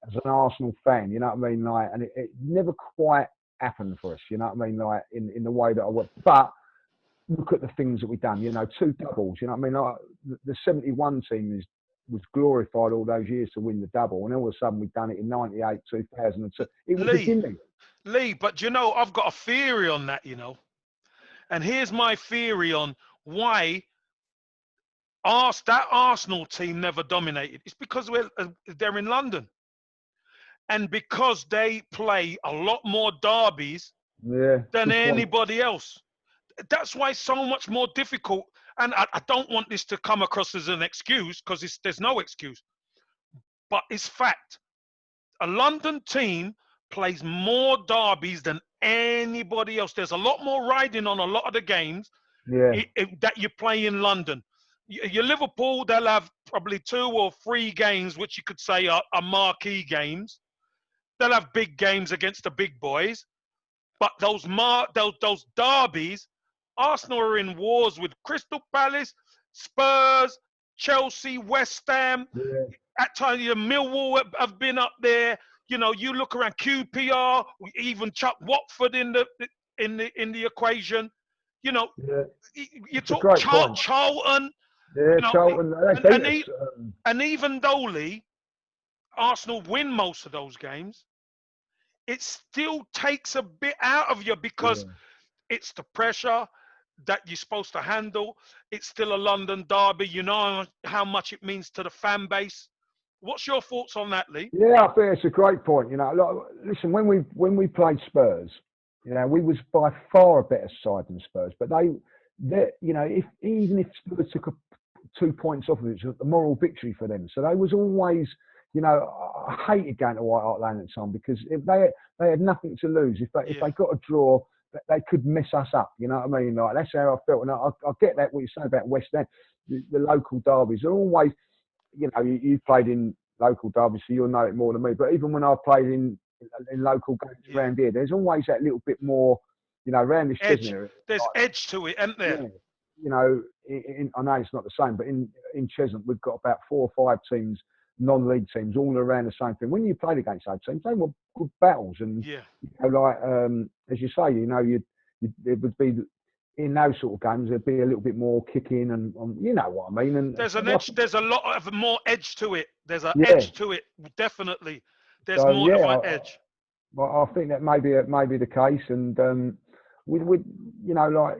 as an Arsenal fan. You know what I mean? And it never quite happened for us. You know what I mean? In the way that I would. But look at the things that we've done. 2 doubles. You know what I mean? The 71 team was glorified all those years to win the double, and all of a sudden we've done it in 98, 2002. It was beginning. Lee, but I've got a theory on that. And here's my theory on why that Arsenal team never dominated. It's because they're in London. And because they play a lot more derbies than anybody else. That's why it's so much more difficult. And I don't want this to come across as an excuse, because there's no excuse. But it's fact. A London team plays more derbies than anybody else. There's a lot more riding on a lot of the games that you play in London. Your Liverpool, they'll have probably 2 or 3 games, which you could say are marquee games. They'll have big games against the big boys. But those derbies, Arsenal are in wars with Crystal Palace, Spurs, Chelsea, West Ham. Yeah. At times, Millwall have been up there. You look around QPR, we even chuck Watford in the equation. You talk Charlton. Yeah, Charlton. And even though, Lee, Arsenal win most of those games, it still takes a bit out of you because it's the pressure. that you're supposed to handle. It's still a London derby. You know how much it means to the fan base. What's your thoughts on that, Lee? Yeah, I think it's a great point. You know, listen, when we played Spurs, you know, we was by far a better side than Spurs, but they, you know, even if Spurs took 2 points off of it, it was a moral victory for them. So they was always, you know, I hated going to White Hart Lane at the time because if they had nothing to lose. If they got a draw, they could mess us up. You know what I mean? Like that's how I felt, and I get that what you say about West End. The local derbies are always, you know, you played in local derbies, so you'll know it more than me. But even when I played in local games around here, there's always that little bit more, you know, around this edge. area. There's edge to it, isn't there? Yeah. You know, I know it's not the same, but in Cheshunt we've got about 4 or 5 teams, non-league teams, all around the same thing. When you played against those teams, they were good battles, and yeah, you know, like as you say, you know, it would be in those sort of games, there'd be a little bit more kicking, and you know what I mean. And there's an edge. There's a lot of more edge to it. There's an yeah. edge to it, definitely. There's So, more of an edge. I think that may be the case, and we you know, like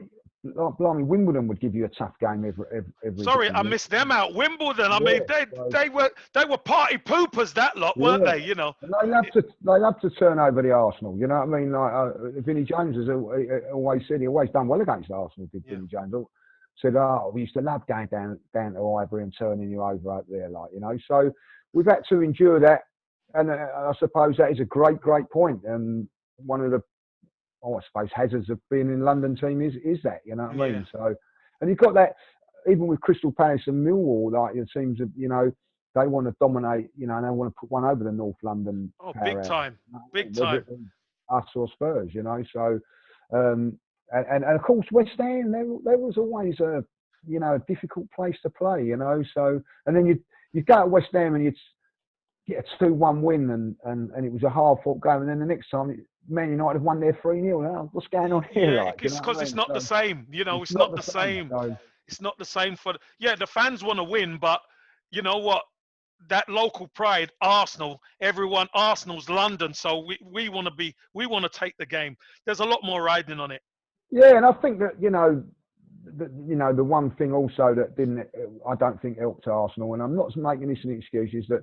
blimey, Wimbledon would give you a tough game every Sorry, I missed them out. Wimbledon. I mean, they were party poopers, that lot, weren't they? You know. And they love to turn over the Arsenal. You know what I mean? Like Vinnie Jones has always said he always done well against Arsenal. Did Vinnie Jones? Said, oh, we used to love going down to Ivory and turning you over up there, like, you know. So we've had to endure that, and I suppose that is a great point. And one of the, I suppose, hazards of being in London team is that, you know what I mean? So, and you've got that even with Crystal Palace and Millwall, like it seems that, you know, they want to dominate, you know, and they want to put one over the North London. Oh, big time, big time. Us or Spurs, you know. So, and of course West Ham, there was always a, you know, a difficult place to play, you know. So, and then you go to West Ham and you'd get a 2-1 win, and it was a hard fought game, and then the next time Man United have won their 3-0. What's going on here? Yeah, like, it's because it's not the same. You know, it's not the same. It's not the same for the fans want to win, but you know what? That local pride, Arsenal, Arsenal's London, so we want to take the game. There's a lot more riding on it. Yeah, and I think that, you know, the one thing also that I don't think helped Arsenal, and I'm not making this an excuse, is that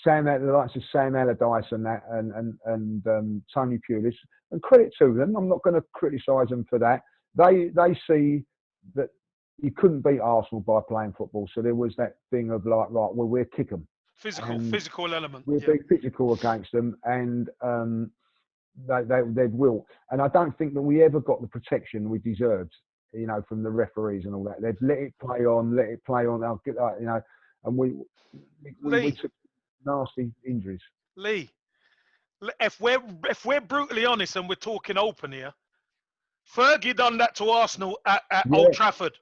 the likes of Sam Allardyce and that, and Tony Pulis, and credit to them, I'm not going to criticise them for that. They see that you couldn't beat Arsenal by playing football, so there was that thing of like, right, well, we'll kick them. Physical element. We'll be physical against them, and they'd will. And I don't think that we ever got the protection we deserved, you know, from the referees and all that. They'd let it play on. I'll get that, you know, and we took nasty injuries. Lee, if we're brutally honest and we're talking open here, Fergie done that to Arsenal at Old Trafford.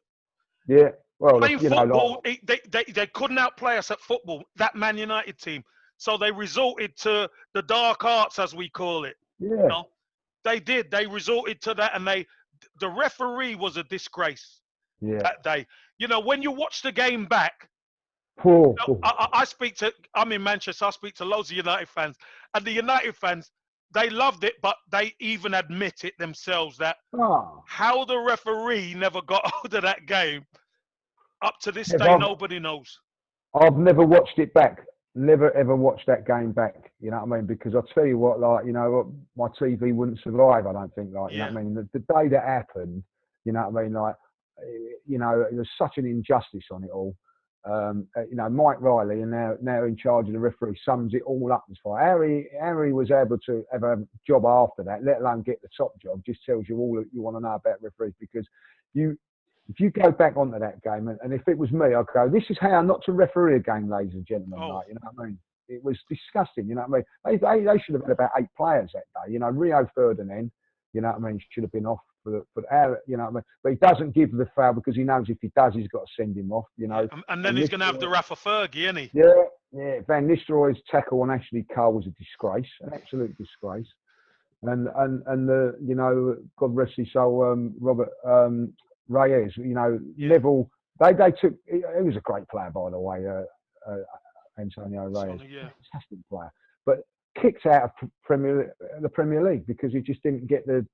Yeah, well, playing football, they couldn't outplay us at football. That Man United team, so they resorted to the dark arts, as we call it. Yeah, you know? They did. They resorted to that, and the referee was a disgrace that day. You know, when you watch the game back. I'm in Manchester. I speak to loads of United fans, and the United fans, they loved it, but they even admit it themselves that how the referee never got hold of that game up to this day, nobody knows. I've never watched it back. Never ever watched that game back. You know what I mean? Because I'll tell you what, like, you know, my TV wouldn't survive. I don't think, like, you know what I mean. The day that happened, you know what I mean, like, you know, there's such an injustice on it all. You know, Mike Riley, and now in charge of the referee, sums it all up as far. Harry was able to have a job after that, let alone get the top job. Just tells you all that you want to know about referees, because if you go back onto that game, and if it was me, I'd go, this is how not to referee a game, ladies and gentlemen. Like, you know what I mean? It was disgusting. You know what I mean? They should have had about 8 players that day. You know, Rio Ferdinand, you know what I mean, should have been off for you know what I mean? But he doesn't give the foul because he knows if he does, he's got to send him off. You know, and then he's going to have the Rafa Fergie, isn't he? Yeah. Van Nistelrooy's tackle on Ashley Cole was a disgrace, an absolute disgrace. And the, you know, God rest his soul, Robert Reyes, you know, Neville. They took. He was a great player, by the way, Antonio Reyes, fantastic player, but kicked out of the Premier League because he just didn't get the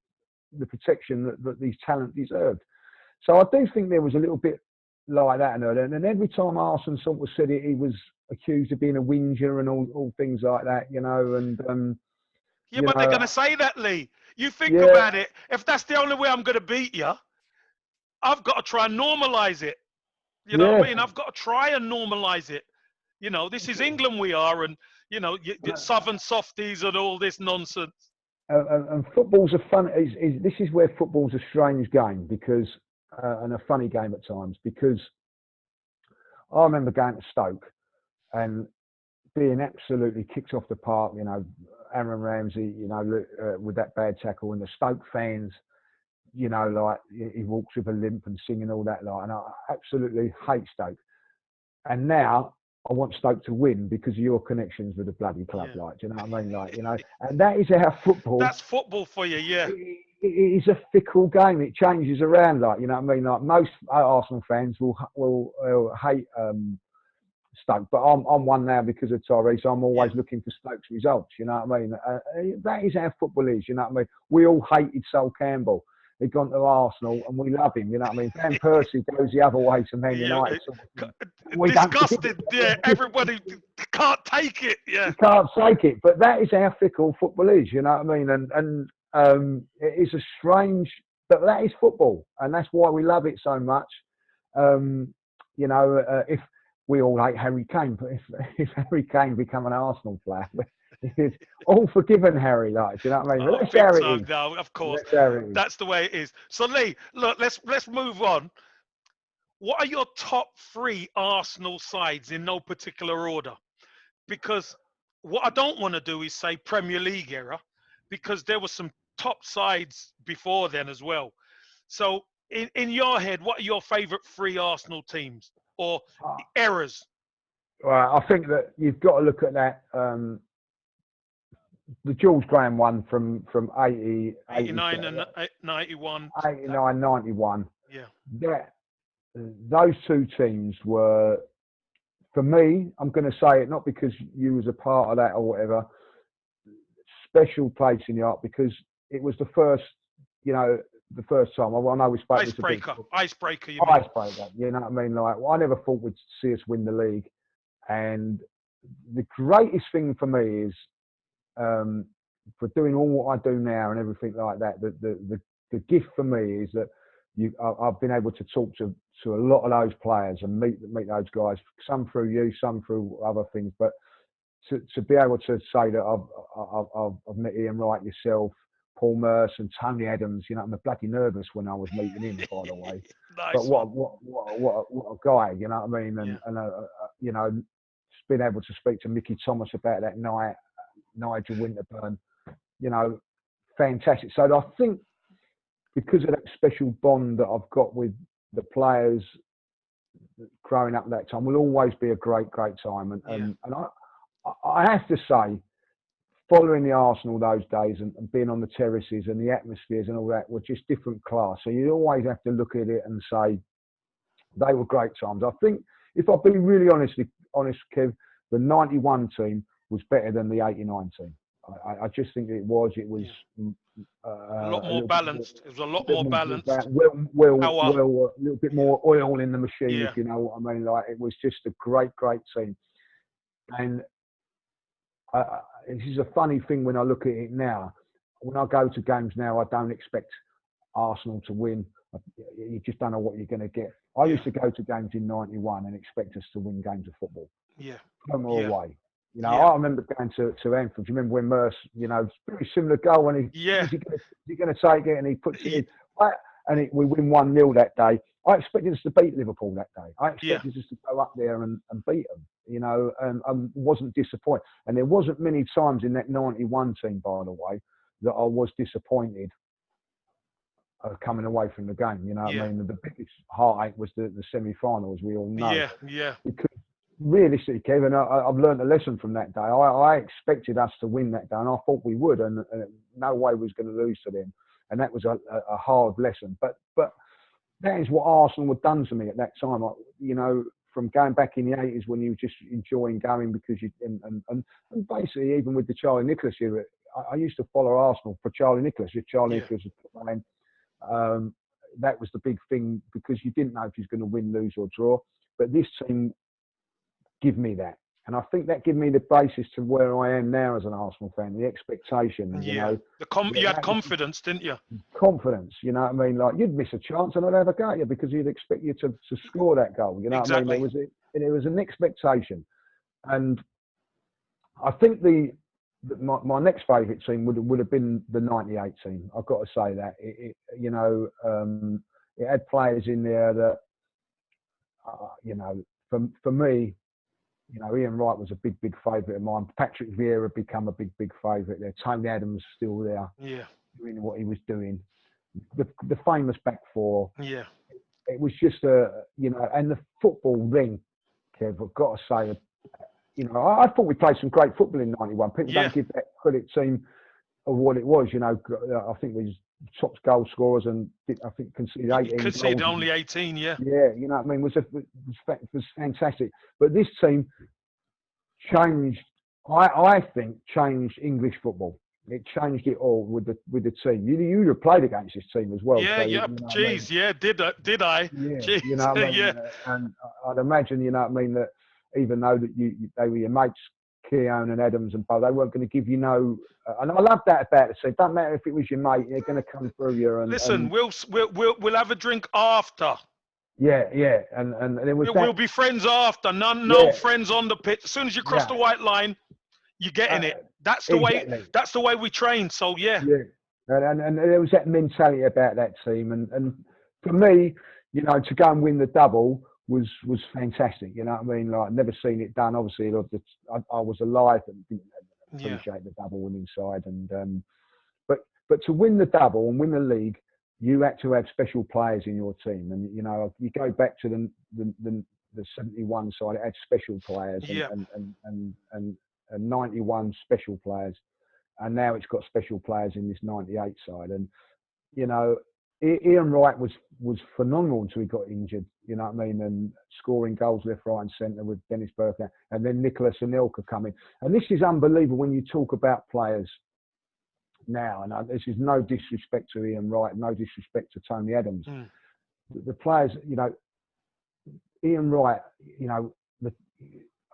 protection that these talent deserved. So I do think there was a little bit like that, and every time Arsene sort of said it, he was accused of being a whinger and all things like that, you know. And Yeah, but they're gonna say that, Lee. You think yeah, about it. If that's the only way I'm gonna beat you, I've got to try and normalize it. You know what I yeah. mean? I've got to try and normalize it. You know, this is England we are, and you know, southern softies and all this nonsense. And football's a fun. This is where football's a strange game because and a funny game at times because I remember going to Stoke and being absolutely kicked off the park. You know, Aaron Ramsey. You know, with that bad tackle, and the Stoke fans. You know, like he walks with a limp and singing all that, like, and I absolutely hate Stoke. And now I want Stoke to win because of your connections with the bloody club, like, do you know what I mean? Like, you know, and that is how football. That's football for you, yeah. It is a fickle game. It changes around, like, you know what I mean? Like most Arsenal fans will hate Stoke, but I'm one now because of Tyrese. I'm always looking for Stoke's results. You know what I mean? That is how football is. You know what I mean? We all hated Sol Campbell. He'd gone to Arsenal and we love him, you know what I mean? Van Persie goes the other way to Man United. Disgusted, yeah. Everybody can't take it, yeah. You can't take it, but that is how fickle football is, you know what I mean? And it is a strange, but that is football, and that's why we love it so much. You know, if we all hate Harry Kane, but if Harry Kane become an Arsenal player, it's all forgiven Harry, like, do you know what I mean? Oh, that's how it is. No, of course. That's the way it is. So Lee, look, let's move on. What are your top 3 Arsenal sides in no particular order? Because what I don't want to do is say Premier League era, because there were some top sides before then as well. So in your head, what are your favourite 3 Arsenal teams or eras? Well, I think that you've got to look at that. The Jules Graham one from 80, 89 and 91. 89, 91. Yeah. Those 2 teams were, for me, I'm going to say it, not because you was a part of that or whatever, special place in the heart because it was the first, you know, the first time. I know we spoke Icebreaker, you mean? Icebreaker, you know what I mean? Like, I never thought we'd see us win the league. And the greatest thing for me is, for doing all what I do now and everything like that, the gift for me is that I've been able to talk to a lot of those players and meet those guys, some through you, some through other things, but to be able to say that I've met Ian Wright, yourself, Paul Merce and Tony Adams. You know, I'm bloody nervous when I was meeting him, by the way. Nice. But what a guy, you know what I mean? And you know, being able to speak to Mickey Thomas about that night, Nigel Winterburn, you know, fantastic. So I think because of that special bond that I've got with the players growing up that time, will always be a great time. And I have to say, following the Arsenal those days and being on the terraces and the atmospheres and all that were just different class. So you always have to look at it and say they were great times. I think if I've been really honest, Kev, the 91 team was better than the 89 team. I just think it was. It was a lot more balanced. It was a lot more balanced. Well, a little bit more oil in the machine, if you know what I mean. Like, it was just a great team. And this is a funny thing when I look at it now. When I go to games now, I don't expect Arsenal to win. You just don't know what you're going to get. I used to go to games in 91 and expect us to win games of football. Yeah. Home or away. You know, I remember going to Anfield. Do you remember when Merce, you know, very similar goal, and he's going to take it, and he puts it in. We win 1-0 that day. I expected us to beat Liverpool that day. I expected us to go up there and beat them, you know, and I wasn't disappointed. And there wasn't many times in that 91 team, by the way, that I was disappointed coming away from the game. You know what I mean? The biggest heartache was the semi-final, as we all know. Yeah. Because realistically, Kevin, I've learned a lesson from that day. I expected us to win that day, and I thought we would, and no way we was going to lose to them. And that was a hard lesson. But that is what Arsenal had done to me at that time. You know, from going back in the 80s when you were just enjoying going because you and basically even with the Charlie Nicholas era, I used to follow Arsenal for Charlie Nicholas. If Charlie Nicholas was playing, that was the big thing, because you didn't know if he was going to win, lose or draw. But this team give me that. And I think that gave me the basis to where I am now as an Arsenal fan, the expectation, you know. You had confidence, didn't you? Confidence, you know what I mean? Like, you'd miss a chance and I'd have a go at you, because you'd expect you to score that goal, you know what I mean? It was an expectation. And I think my next favourite team would have been the '98 team. I've got to say that. You know, it had players in there that, you know, for me, you know, Ian Wright was a big favourite of mine. Patrick Vieira had become a big favourite there. Tony Adams still there, doing what he was doing. The famous back four. Yeah. It was just you know, and the football then, Kev, I've got to say, you know, I thought we played some great football in '91. People don't give that credit team of what it was. You know, I think we was top goal scorers, and I think conceded 18. Conceded only 18, yeah. Yeah, you know what I mean? It was fantastic. But this team changed, I think, changed English football. It changed it all with the team. You'd have played against this team as well. Yeah, so, yeah. You know Jeez, I mean? Did I? Yeah, Jeez. You know what I mean? Yeah. And I'd imagine, you know what I mean, that even though that they were your mates, Keown and Adams and Bo, they weren't going to give you no. And I love that about it. So it doesn't matter if it was your mate; they're going to come through you. And listen, we'll have a drink after. Yeah, and there was. We'll be friends after. No friends on the pitch. As soon as you cross the white line, you're getting it. That's the way. That's the way we train. So yeah. And there was that mentality about that team, and for me, you know, to go and win the double was fantastic. You know what I mean? Like, I've never seen it done. Obviously, I was alive and didn't appreciate the double winning side. And but to win the double and win the league, you had to have special players in your team. And you know, you go back to the '71 side, it had special players, and 91 special players, and now it's got special players in this '98 side. And you know, Ian Wright was phenomenal until he got injured, you know what I mean, and scoring goals left, right and centre with Dennis Bergkamp, and then Nicolas Anelka coming. And this is unbelievable when you talk about players now, and this is no disrespect to Ian Wright, no disrespect to Tony Adams. The players, you know, Ian Wright, you know,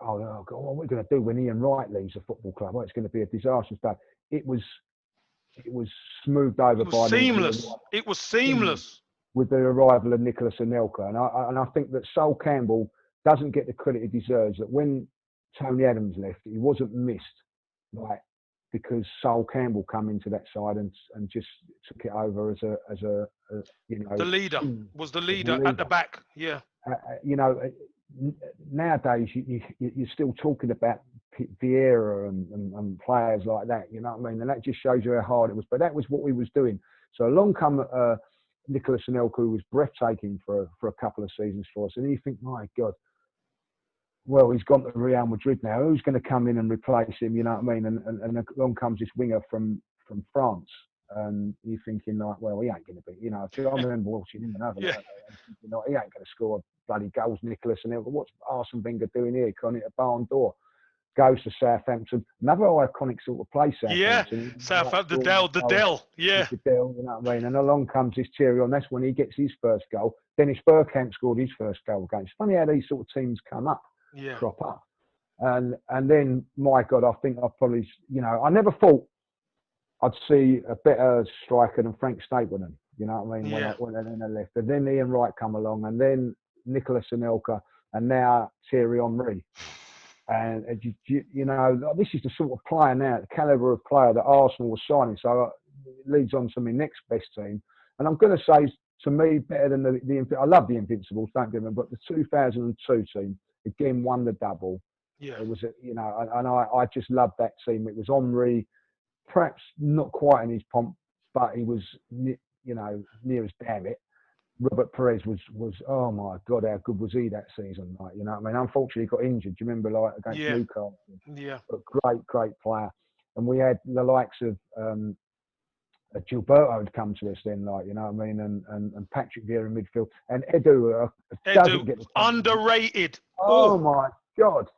oh God, what are we going to do when Ian Wright leaves the football club? Well, it's going to be a disastrous day. It was smoothed over by seamless. It was seamless with the arrival of Nicolas Anelka, and I think that Sol Campbell doesn't get the credit he deserves. That when Tony Adams left, he wasn't missed, like, because Sol Campbell come into that side and just took it over as a you know, the leader was the leader at the back. Yeah, you know. Nowadays, you're still talking about Vieira and players like that, you know what I mean? And that just shows you how hard it was. But that was what we was doing. So along come Nicolas Anelka, who was breathtaking for a couple of seasons for us. And then you think, my God, well, he's gone to Real Madrid now. Who's going to come in and replace him? You know what I mean? And along comes this winger from France. And you're thinking, like, well, he ain't going to be, you know. I remember watching him and he ain't going to score bloody goals, Nicolas Anelka. What's Arsene Wenger doing here? Calling it a barn door. Goes to Southampton. Another iconic sort of place, Southampton. Yeah, Southampton, the Dell. Yeah. The Dell, you know what I mean? And along comes this Thierry on. That's when he gets his first goal. Dennis Bergkamp scored his first goal against. It's funny how these sort of teams come up, crop up. And then, my God, I think I probably, you know, I never thought I'd see a better striker than Frank Stapleton, you know what I mean, when I left. And then Ian Wright come along, and then Nicolas Anelka, and now Thierry Henry. And, you know, this is the sort of player now, the calibre of player that Arsenal was signing. So it leads on to my next best team. And I'm going to say, to me, better than the I love the Invincibles, don't get me wrong, but the 2002 team, again, won the double. Yeah. It was, you know, and I just loved that team. It was Henry, perhaps not quite in his pomp, but he was, you know, near as damn it. Robert Perez was oh my God, how good was he that season? Like, you know what I mean? Unfortunately, he got injured. Do you remember, like, against Newcastle? Yeah. But great player. And we had the likes of Gilberto had come to us then, like, you know what I mean? And Patrick Vieira in midfield. And Edu doesn't get the underrated. Oh my God.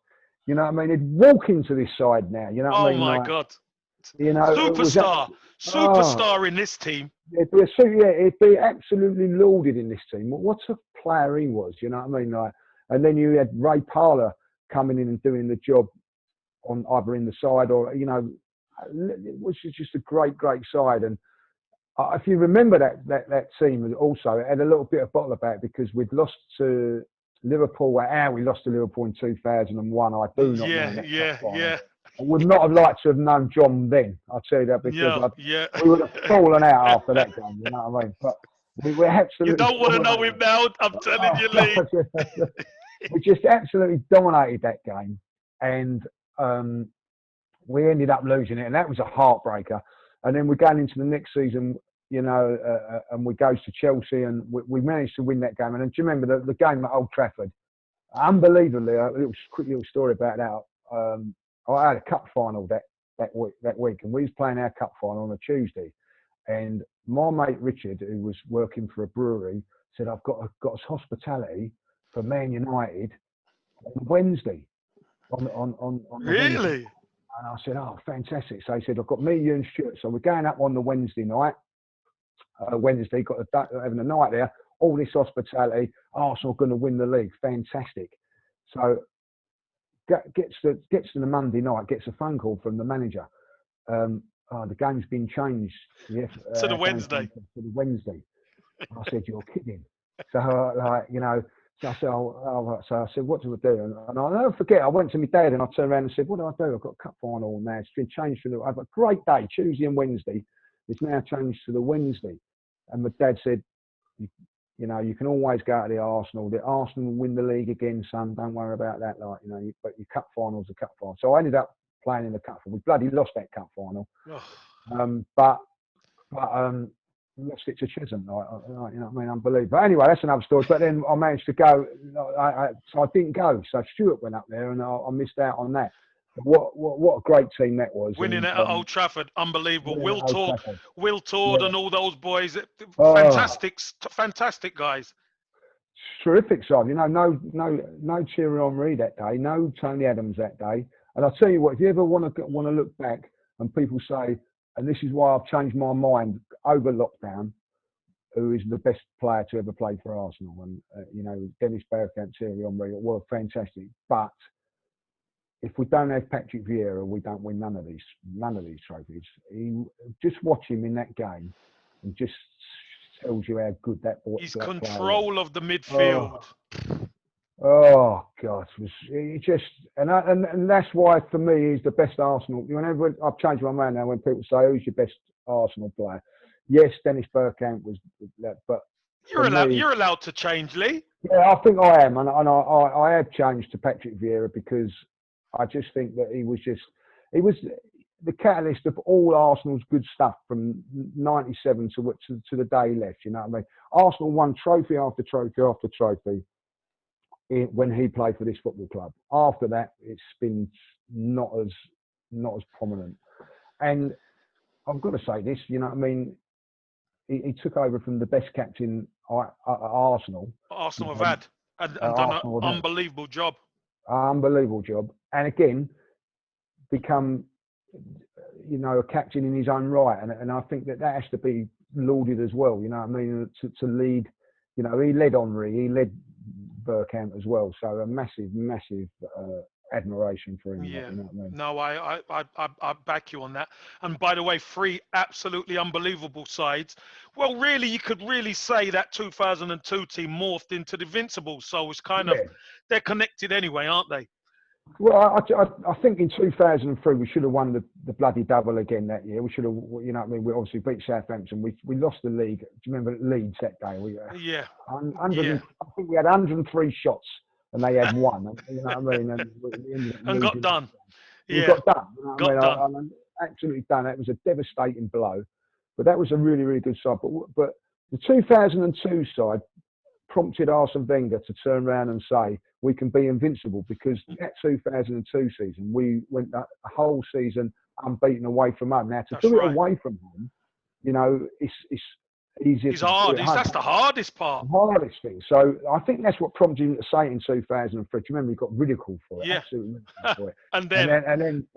You know what I mean? He'd walk into this side now. You know what I mean? Oh my God. You know, it was Superstar in this team. It'd be absolutely lauded in this team. What a player he was, you know what I mean? Like, and then you had Ray Parlour coming in and doing the job on either in the side or, you know, it was just a great side. And if you remember that team also, it had a little bit of bottle about it because we'd lost to Liverpool. We lost to Liverpool in 2001. I do not know that. Yeah. I would not have liked to have known John then. I'll tell you that because we would have fallen out after that game. You know what I mean? But we were absolutely. You don't want to know him now. I'm telling you, Lee. We just absolutely dominated that game, and we ended up losing it, and that was a heartbreaker. And then we're going into the next season, you know, and we go to Chelsea, and we managed to win that game. And do you remember the game at Old Trafford? Unbelievably, a quick little story about that. I had a cup final that week, and we was playing our cup final on a Tuesday. And my mate Richard, who was working for a brewery, said, "I've got us hospitality for Man United on Wednesday." On really? Wednesday. And I said, "Oh, fantastic!" So he said, "I've got me, you, and Stuart. So we're going up on the Wednesday night. Having a night there. All this hospitality. Arsenal going to win the league. Fantastic." So gets to the Monday night. Gets a phone call from the manager. The game's been changed. To the Wednesday. To the Wednesday. I said, "You're kidding." So you know. So I said, so I said, "What do I do?" And I'll never forget, I went to my dad and I turned around and said, "What do I do? I've got a cup final now. It's been changed for I've got a great day, Tuesday and Wednesday. It's now changed to the Wednesday." And my dad said, "You know, you can always go to the Arsenal. The Arsenal will win the league again, son. Don't worry about that. Like, you know, but your cup final's a cup final." So I ended up playing in the cup final. We bloody lost that cup final. But lost it to Chisholm, you know what I mean? Unbelievable. But anyway, that's another story. But then I managed to go, so I didn't go. So Stuart went up there, and I missed out on that. What a great team that was. Winning it at Old Trafford, unbelievable. Will Tord and all those boys, fantastic guys. Terrific side. You know, no Thierry Henry that day, no Tony Adams that day. And I'll tell you what, if you ever want to look back and people say, and this is why I've changed my mind over lockdown, who is the best player to ever play for Arsenal? And you know, Dennis Bergkamp, Thierry Henry were fantastic. But if we don't have Patrick Vieira, we don't win none of these trophies. Just watch him in that game, and just tells you how good that boy. His control of the midfield. Oh God, it just and that's why for me he's the best Arsenal. Whenever I've changed my mind now, when people say who's your best Arsenal player, yes, Dennis Bergkamp was that, but you're allowed to change, Lee. Yeah, I think I am, and I have changed to Patrick Vieira because I just think that he was the catalyst of all Arsenal's good stuff from '97 to the day he left. You know what I mean? Arsenal won trophy after trophy after trophy when he played for this football club. After that, it's been not as prominent. And I've got to say this, you know what I mean? He took over from the best captain at Arsenal. Arsenal have had and done an unbelievable job. Unbelievable job. And again, become, you know, a captain in his own right. And I think that has to be lauded as well, you know what I mean? To lead, you know, he led Henry, he led Bergkamp as well. So a massive admiration for him. Yeah. You know what I mean? No, I back you on that. And by the way, 3 absolutely unbelievable sides. Well, really, you could really say that 2002 team morphed into the Invincibles. So it's kind of, they're connected anyway, aren't they? Well, I think in 2003 we should have won the bloody double again that year. We should have, you know what I mean? We obviously beat Southampton. We lost the league. Do you remember Leeds that day? I think we had 103 shots and they had 1. You know what I mean? And got done. We got done. You know what I mean? Absolutely done. It was a devastating blow, but that was a really, really good side. But the 2002 side prompted Arsene Wenger to turn around and say, we can be invincible, because that 2002 season, we went the whole season unbeaten away from home. Now, to do it away from home, you know, easier He's to do hard. at home. That's the hardest part. The hardest thing. So I think that's what prompted him to say it in 2003. Do you remember he got ridiculed for it? Yeah. Absolutely ridiculed for it. and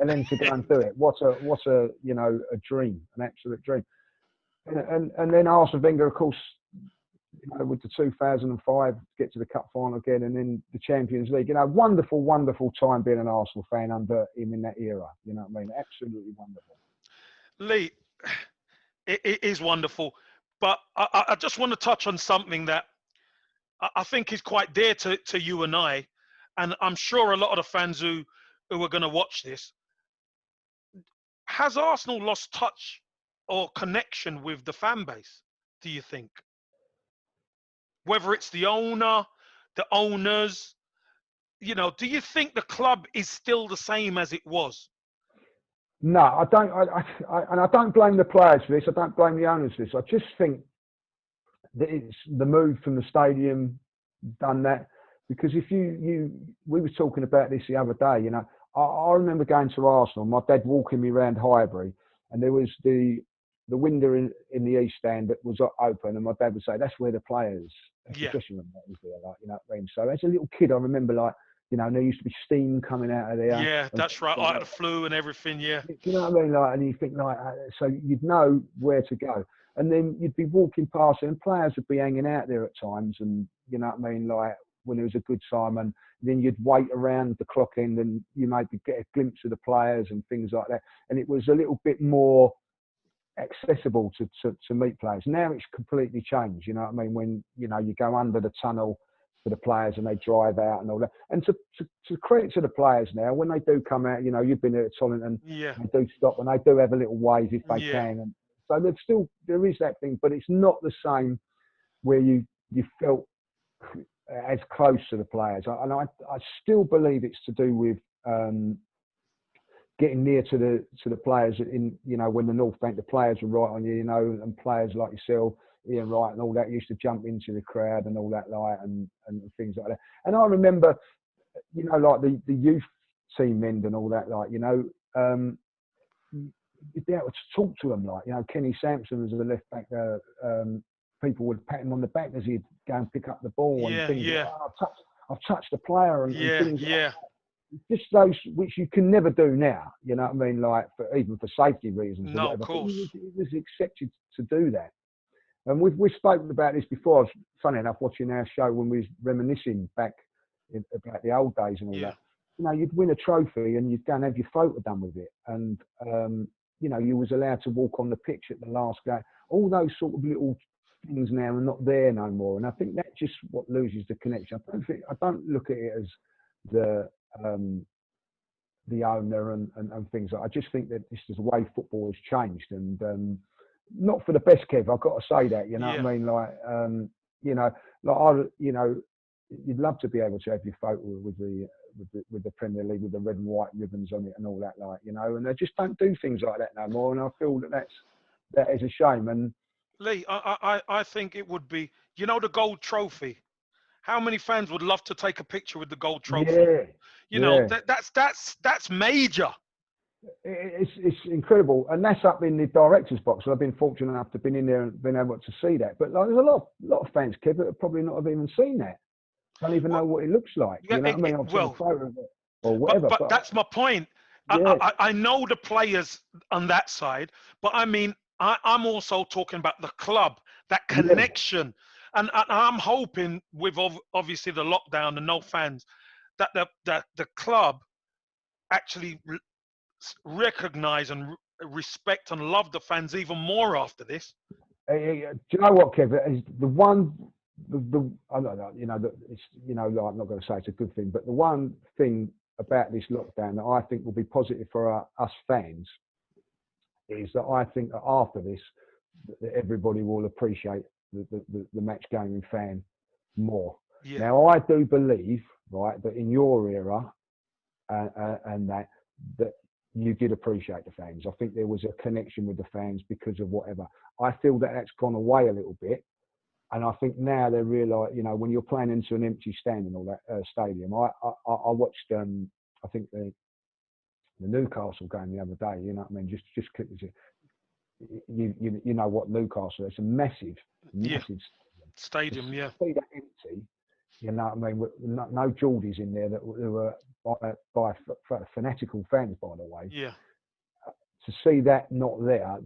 then to go and do it. What a a dream, an absolute dream. And then Arsene Wenger, of course, with the 2005 get to the cup final again, and then the Champions League. Wonderful, wonderful time being an Arsenal fan under him in that era. You know what I mean? Absolutely wonderful. Lee, it is wonderful, but I just want to touch on something that I think is quite dear to you and I, and I'm sure a lot of the fans who are going to watch this. Has Arsenal lost touch or connection with the fan base, do you think? Whether it's the owner, the owners, do you think the club is still the same as it was? No, I don't. And I don't blame the players for this. I don't blame the owners for this. I just think that it's the move from the stadium done that. Because if we were talking about this the other day. I remember going to Arsenal. My dad walking me around Highbury, and there was the window in the east stand that was open, and my dad would say, "That's where the players." Yeah. Just remember that was there, like, what I mean? So as a little kid, I remember, like, there used to be steam coming out of there. Yeah, that's right. Like the flu and everything. Yeah. You know what I mean? Like, and you think, like, so you'd know where to go, and then you'd be walking past it, and players would be hanging out there at times, and you know what I mean, like when it was a good time, and then you'd wait around the clock end, and you maybe get a glimpse of the players and things like that, and it was a little bit more accessible to meet players. Now it's completely changed. You know what I mean? When you go under the tunnel for the players and they drive out and all that. And to credit to the players now, when they do come out, you've been at Tollington, Yeah. they do stop and they do have a little wave if they can. And so there is that thing, but it's not the same where you felt as close to the players. And I still believe it's to do with getting near to the players in when the North Bank, the players were right on you, and players like yourself, Ian Wright and all that used to jump into the crowd and all that, like, and things like that. And I remember, like the youth team end and all that, like, you'd be able to talk to them, like, Kenny Sampson was the left back. People would pat him on the back as he'd go and pick up the ball and things. Yeah. Like, I've touched the player and things like that. Just those which you can never do now, you know what I mean? Like, even for safety reasons. No, or whatever. of course. It was accepted to do that. And we've spoken about this before. I was, funny enough, watching our show when we was reminiscing back about the old days and all that. You'd win a trophy and you'd go and have your photo done with it. And, you was allowed to walk on the pitch at the last game. All those sort of little things now are not there no more. And I think that's just what loses the connection. I don't look at it as the owner and things. I just think that this is the way football has changed, and not for the best, Kev. I've got to say that. You know what I mean? Like, you'd love to be able to have your photo with the Premier League with the red and white ribbons on it and all that, like, and they just don't do things like that no more. And I feel that is a shame. And Lee, I think it would be, the gold trophy. How many fans would love to take a picture with the gold trophy? That's major. It's incredible, and that's up in the director's box. I've been fortunate enough to been in there and been able to see that. But like, there's a lot of fans, Kev, that probably not have even seen that. Don't even know what it looks like. You know what I mean? I've seen a photo of it or whatever. But that's my point. I know the players on that side, but I mean, I'm also talking about the club, that connection. And I'm hoping with obviously the lockdown and no fans, that the club actually recognize and respect and love the fans even more after this. Do you know what, Kevin? Is the one, I don't know, it's, like, I'm not going to say it's a good thing, but the one thing about this lockdown that I think will be positive for us fans is that I think that after this, that everybody will appreciate the match gaming fan more. Yeah. Now, I do believe, right, that in your era and that you did appreciate the fans. I think there was a connection with the fans because of whatever. I feel that that's gone away a little bit. And I think now they realise, when you're playing into an empty stand and all that stadium. I watched, I think the Newcastle game the other day. You know what I mean? Just clicked it. you know what Newcastle. It's a massive, Yeah. massive Stadium. to Yeah. see that empty. You know what I mean? With no Geordies in there that were by fanatical fans, by the way. Yeah. To see that not there,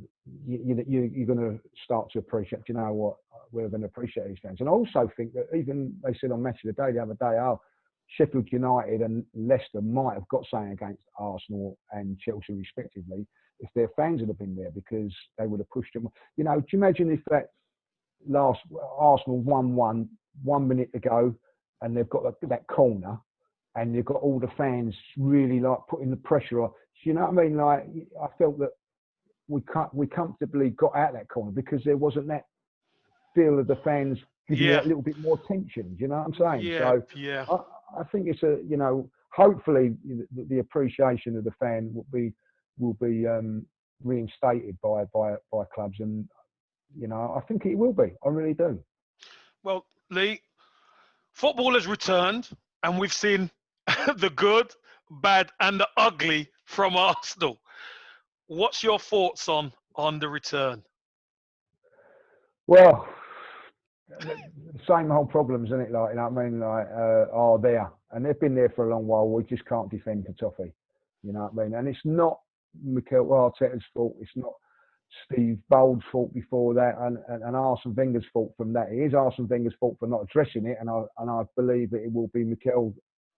you're going to start to appreciate. You know what? We're going to appreciate these fans, and I also think that even they said on Match of the Day the other day, oh, Sheffield United and Leicester might have got something against Arsenal and Chelsea respectively if their fans would have been there because they would have pushed them. You know, do you imagine if that last Arsenal 1-1, 1 minute to go, and they've got that corner, and you've got all the fans really like putting the pressure on. Do you know what I mean? Like I felt that we comfortably got out that corner because there wasn't that feel of the fans giving you that little bit more tension. Do you know what I'm saying? Yeah. So Yeah. I think it's hopefully the appreciation of the fan will be reinstated by clubs, and I think it will be. I really do. Well, Lee, football has returned, and we've seen the good, bad, and the ugly from Arsenal. What's your thoughts on the return? Well, same old problems, isn't it? Like, you know what I mean? Like, are there, and they've been there for a long while. We just can't defend the toffee. You know what I mean? And it's not Mikel Arteta's fault. It's not Steve Bold's fault before that, and Arsene Wenger's fault from that. It is Arsene Wenger's fault for not addressing it, and I believe that it will be Mikel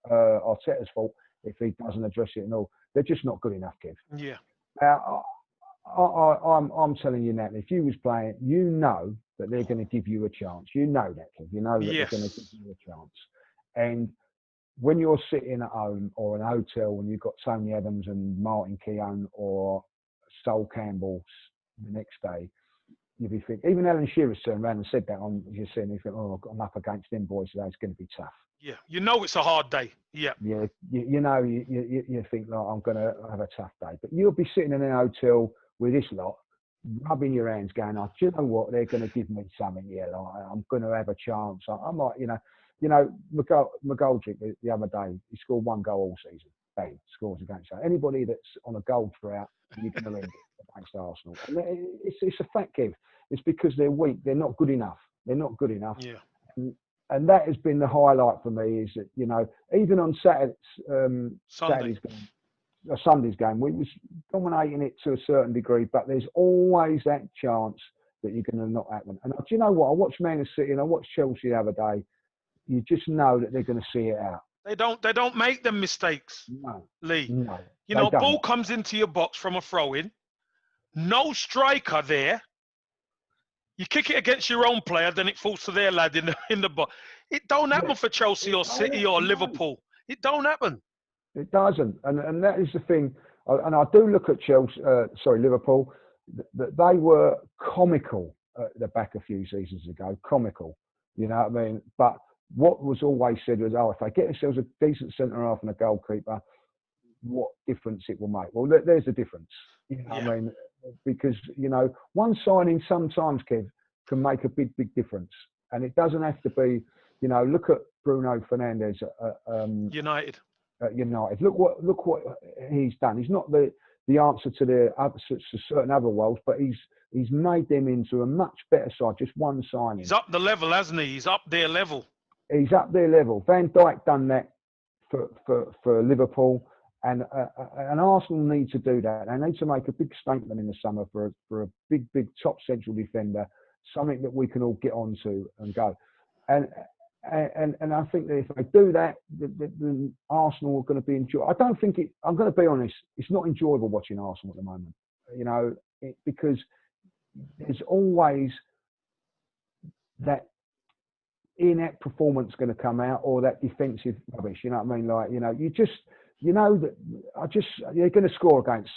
Arteta's fault if he doesn't address it at all. They're just not good enough, Kev. Yeah. I'm telling you now, if you was playing, you know that they're going to give you a chance. You know that, Kev. You know that they're going to give you a chance. And when you're sitting at home or in a hotel and you've got Tony Adams and Martin Keown or Sol Campbell the next day, you'd be thinking, even Alan Shearer's turned around and said that on your scene, you think, oh, I'm up against them boys today, it's going to be tough. Yeah, you know it's a hard day. Yeah. Yeah, you think, like, I'm going to have a tough day. But you'll be sitting in a hotel with this lot, rubbing your hands, going, oh, do you know what? They're going to give me something here. Like, I'm going to have a chance. I might, McGoldrick the other day, he scored 1 goal all season. Bang, scores against us. Anybody that's on a goal drought, you're going to lend it against Arsenal. And it's a fact, Kev. It's because they're weak. They're not good enough. They're not good enough. Yeah. And that has been the highlight for me, is that, even on Sunday's game, we was dominating it to a certain degree, but there's always that chance that you're going to not happen. And do you know what? I watched Man City and I watched Chelsea the other day. You just know that they're going to see it out. They don't make them mistakes, No, Lee. No, ball comes into your box from a throw-in. No striker there. You kick it against your own player, then it falls to their lad in the box. It don't happen for Chelsea or City or Liverpool. It don't happen. It doesn't, and that is the thing. And I do look at Liverpool. That they were comical at the back a few seasons ago. Comical, you know what I mean? But what was always said was, oh, if they get themselves a decent centre half and a goalkeeper, what difference it will make? Well, there's a difference. You know what I mean? Because, one signing sometimes, Kev, can make a big, big difference. And it doesn't have to be, look at Bruno Fernandes at United. Look what he's done. He's not the answer to certain other worlds, but he's made them into a much better side. Just one signing. He's up the level, hasn't he? He's up their level. He's up their level. Van Dijk done that for Liverpool, and Arsenal need to do that. They need to make a big statement in the summer for a big top central defender, something that we can all get onto and go. And I think that if they do that, then Arsenal are going to be enjoyable. I don't think it. I'm going to be honest. It's not enjoyable watching Arsenal at the moment. Because there's always that inept performance going to come out, or that defensive rubbish. You know what I mean? Like, they're going to score against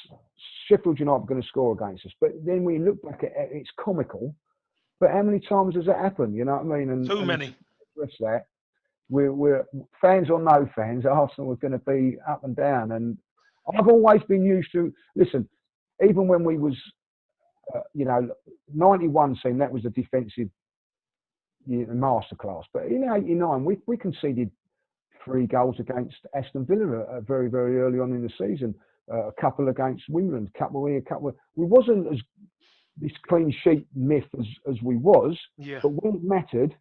Sheffield United. Going to score against us, but then when you look back at it, it's comical. But how many times has that happened? You know what I mean? Too many. That we're fans or no fans, Arsenal are going to be up and down. And I've always been used to listen. Even when we was, 91 team, that was a defensive masterclass. But in '89, we conceded 3 goals against Aston Villa very, very early on in the season. A couple against Wimbledon, a couple here, a couple. We wasn't as this clean sheet myth as we was. Yeah. But when it mattered,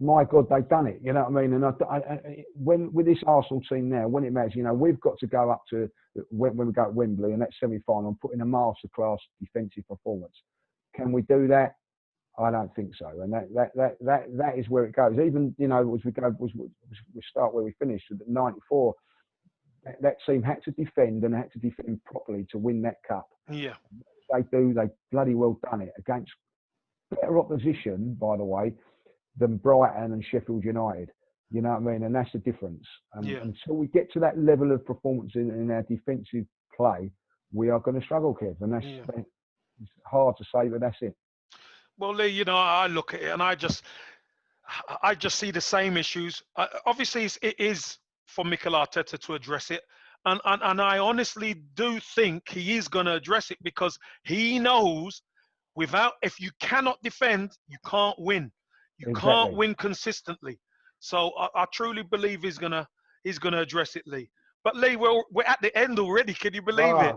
my God, they've done it. You know what I mean? And when with this Arsenal team now, when it matters, you know, we've got to go up to when we go to Wembley and that semi-final and put in a masterclass defensive performance. Can we do that? I don't think so. And that is where it goes. Even, you know, as we start where we finished at '94, that team had to defend and had to defend properly to win that cup. Yeah. They bloody well done it against better opposition, by the way, than Brighton and Sheffield United. You know what I mean? And that's the difference. Until we get to that level of performance in our defensive play, we are going to struggle, Kev. And it's hard to say, but that's it. Well, Lee, you know, I look at it and I just see the same issues. Obviously, it is for Mikel Arteta to address it. And I honestly do think he is going to address it because he knows if you cannot defend, you can't win. You can't win consistently. So I truly believe he's gonna address it, Lee. But Lee, we're at the end already. Can you believe it?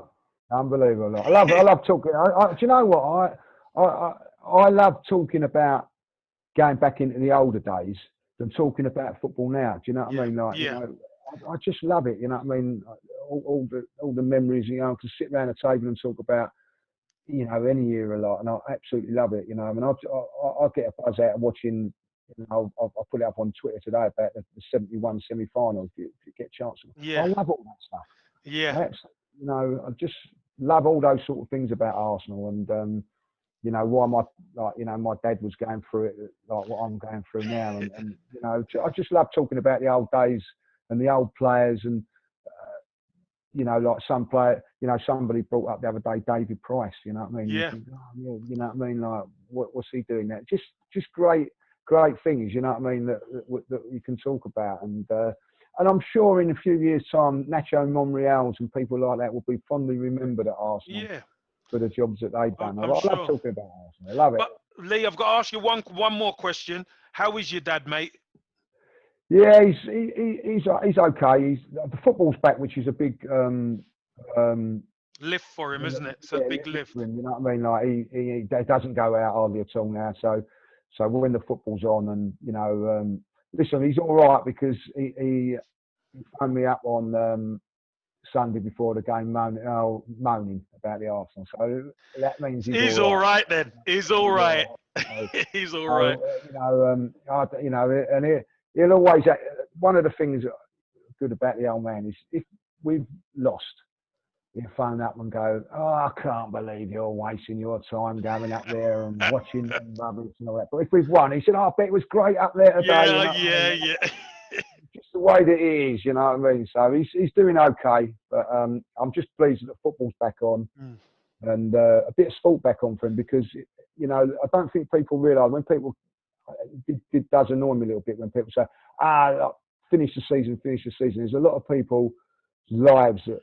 Unbelievable. I love talking. Do you know what? I love talking about going back into the older days than talking about football now. Do you know what I mean? Like, you know, I just love it. You know what I mean? All the memories. You know, I can sit around a table and talk about, you know, any era, like, and I absolutely love it. You know, I mean, I get a buzz out of watching. You know, I'll put it up on Twitter today about the '71 semi-final. If you get a chance, I love all that stuff. Yeah, you know, I just love all those sort of things about Arsenal, and you know, why my dad was going through it, like what I'm going through now, and you know, I just love talking about the old days and the old players, and you know, like some player, you know, somebody brought up the other day, David Price. You know what I mean? Yeah. You know what I mean? Like, what's he doing now? Just great things. You know what I mean? That you can talk about, and I'm sure in a few years' time, Nacho Monreals and people like that will be fondly remembered at Arsenal. Yeah. For the jobs that they've done. I love sure. talking about Arsenal. I love it. But Lee, I've got to ask you one more question. How is your dad, mate? Yeah, he's okay. The football's back, which is a big lift for him, isn't it? It's a big lift. For him, you know what I mean? Like he doesn't go out hardly at all now. So when the football's on, and you know, listen, he's all right because he phoned me up on Sunday before the game moaning about the Arsenal. So that means he's all right then. He's all right. He's all right. You know, and he'll always. One of the things good about the old man is if we've lost, he'll phone up and go, "Oh, I can't believe you're wasting your time going up there and watching rubbish and all that." But if we've won, he said, "Oh, I bet it was great up there today." Yeah. Just the way that it is, you know what I mean? So he's doing okay, but I'm just pleased that the football's back on and a bit of sport back on for him because, you know, I don't think people realise when people, it does annoy me a little bit when people say, finish the season. There's a lot of people's lives that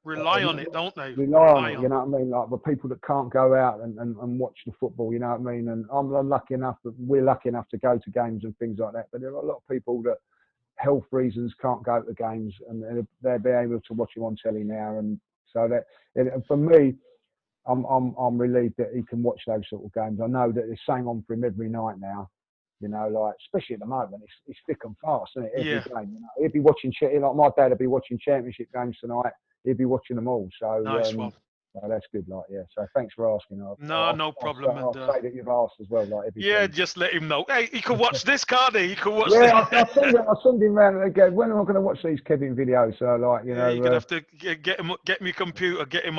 rely on it, don't they? Rely on it, you know what I mean? Like the people that can't go out and watch the football, you know what I mean? And we're lucky enough to go to games and things like that. But there are a lot of people that health reasons can't go to games, and they'll be able to watch him on telly now. And so for me, I'm relieved that he can watch those sort of games. I know that there's something on for him every night now. You know, like especially at the moment, it's thick and fast, isn't it? Every game, you know, he'll be watching. Like my dad will be watching championship games tonight. He'll be watching them all. So nice one. So that's good, like, yeah. So thanks for asking. No problem. I'll say that you've asked as well, like. Just let him know. Hey, he can watch this, can't he? He can watch. Yeah, I'll send him round again. When am I going to watch these Kevin videos? So, like, you know, you're gonna have to get me computer, get him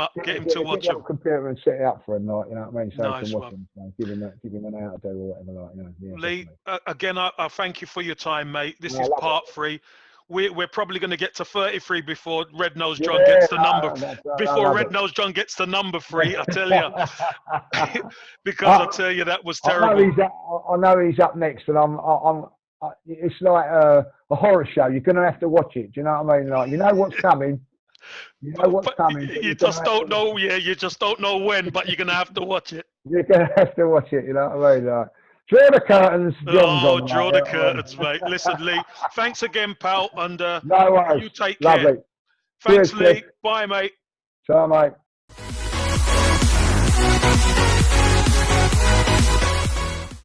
to watch them. Computer and set it up for him, like, you know what I mean? So nice he can watch them. So give him an hour to do or whatever, like, you know. Yeah, Lee, again, I thank you for your time, mate. This is part 3. We're probably going to get to 33 before Red Nose John gets the number. Before Red Nose John gets the number 3, I tell you, because I tell you that was terrible. I know he's up next, and it's like a horror show. You're going to have to watch it. Do you know what I mean? Like, you know what's coming. You know what's coming. You just don't know. Yeah, you just don't know when, but you're going to have to watch it. You're going to have to watch it. You know what I mean? Like, draw the curtains. Draw the curtains, mate. Listen, Lee, thanks again, pal. And no worries. You take care. Lovely. Thanks, Cheers, Lee. Bye, mate. Ciao, mate.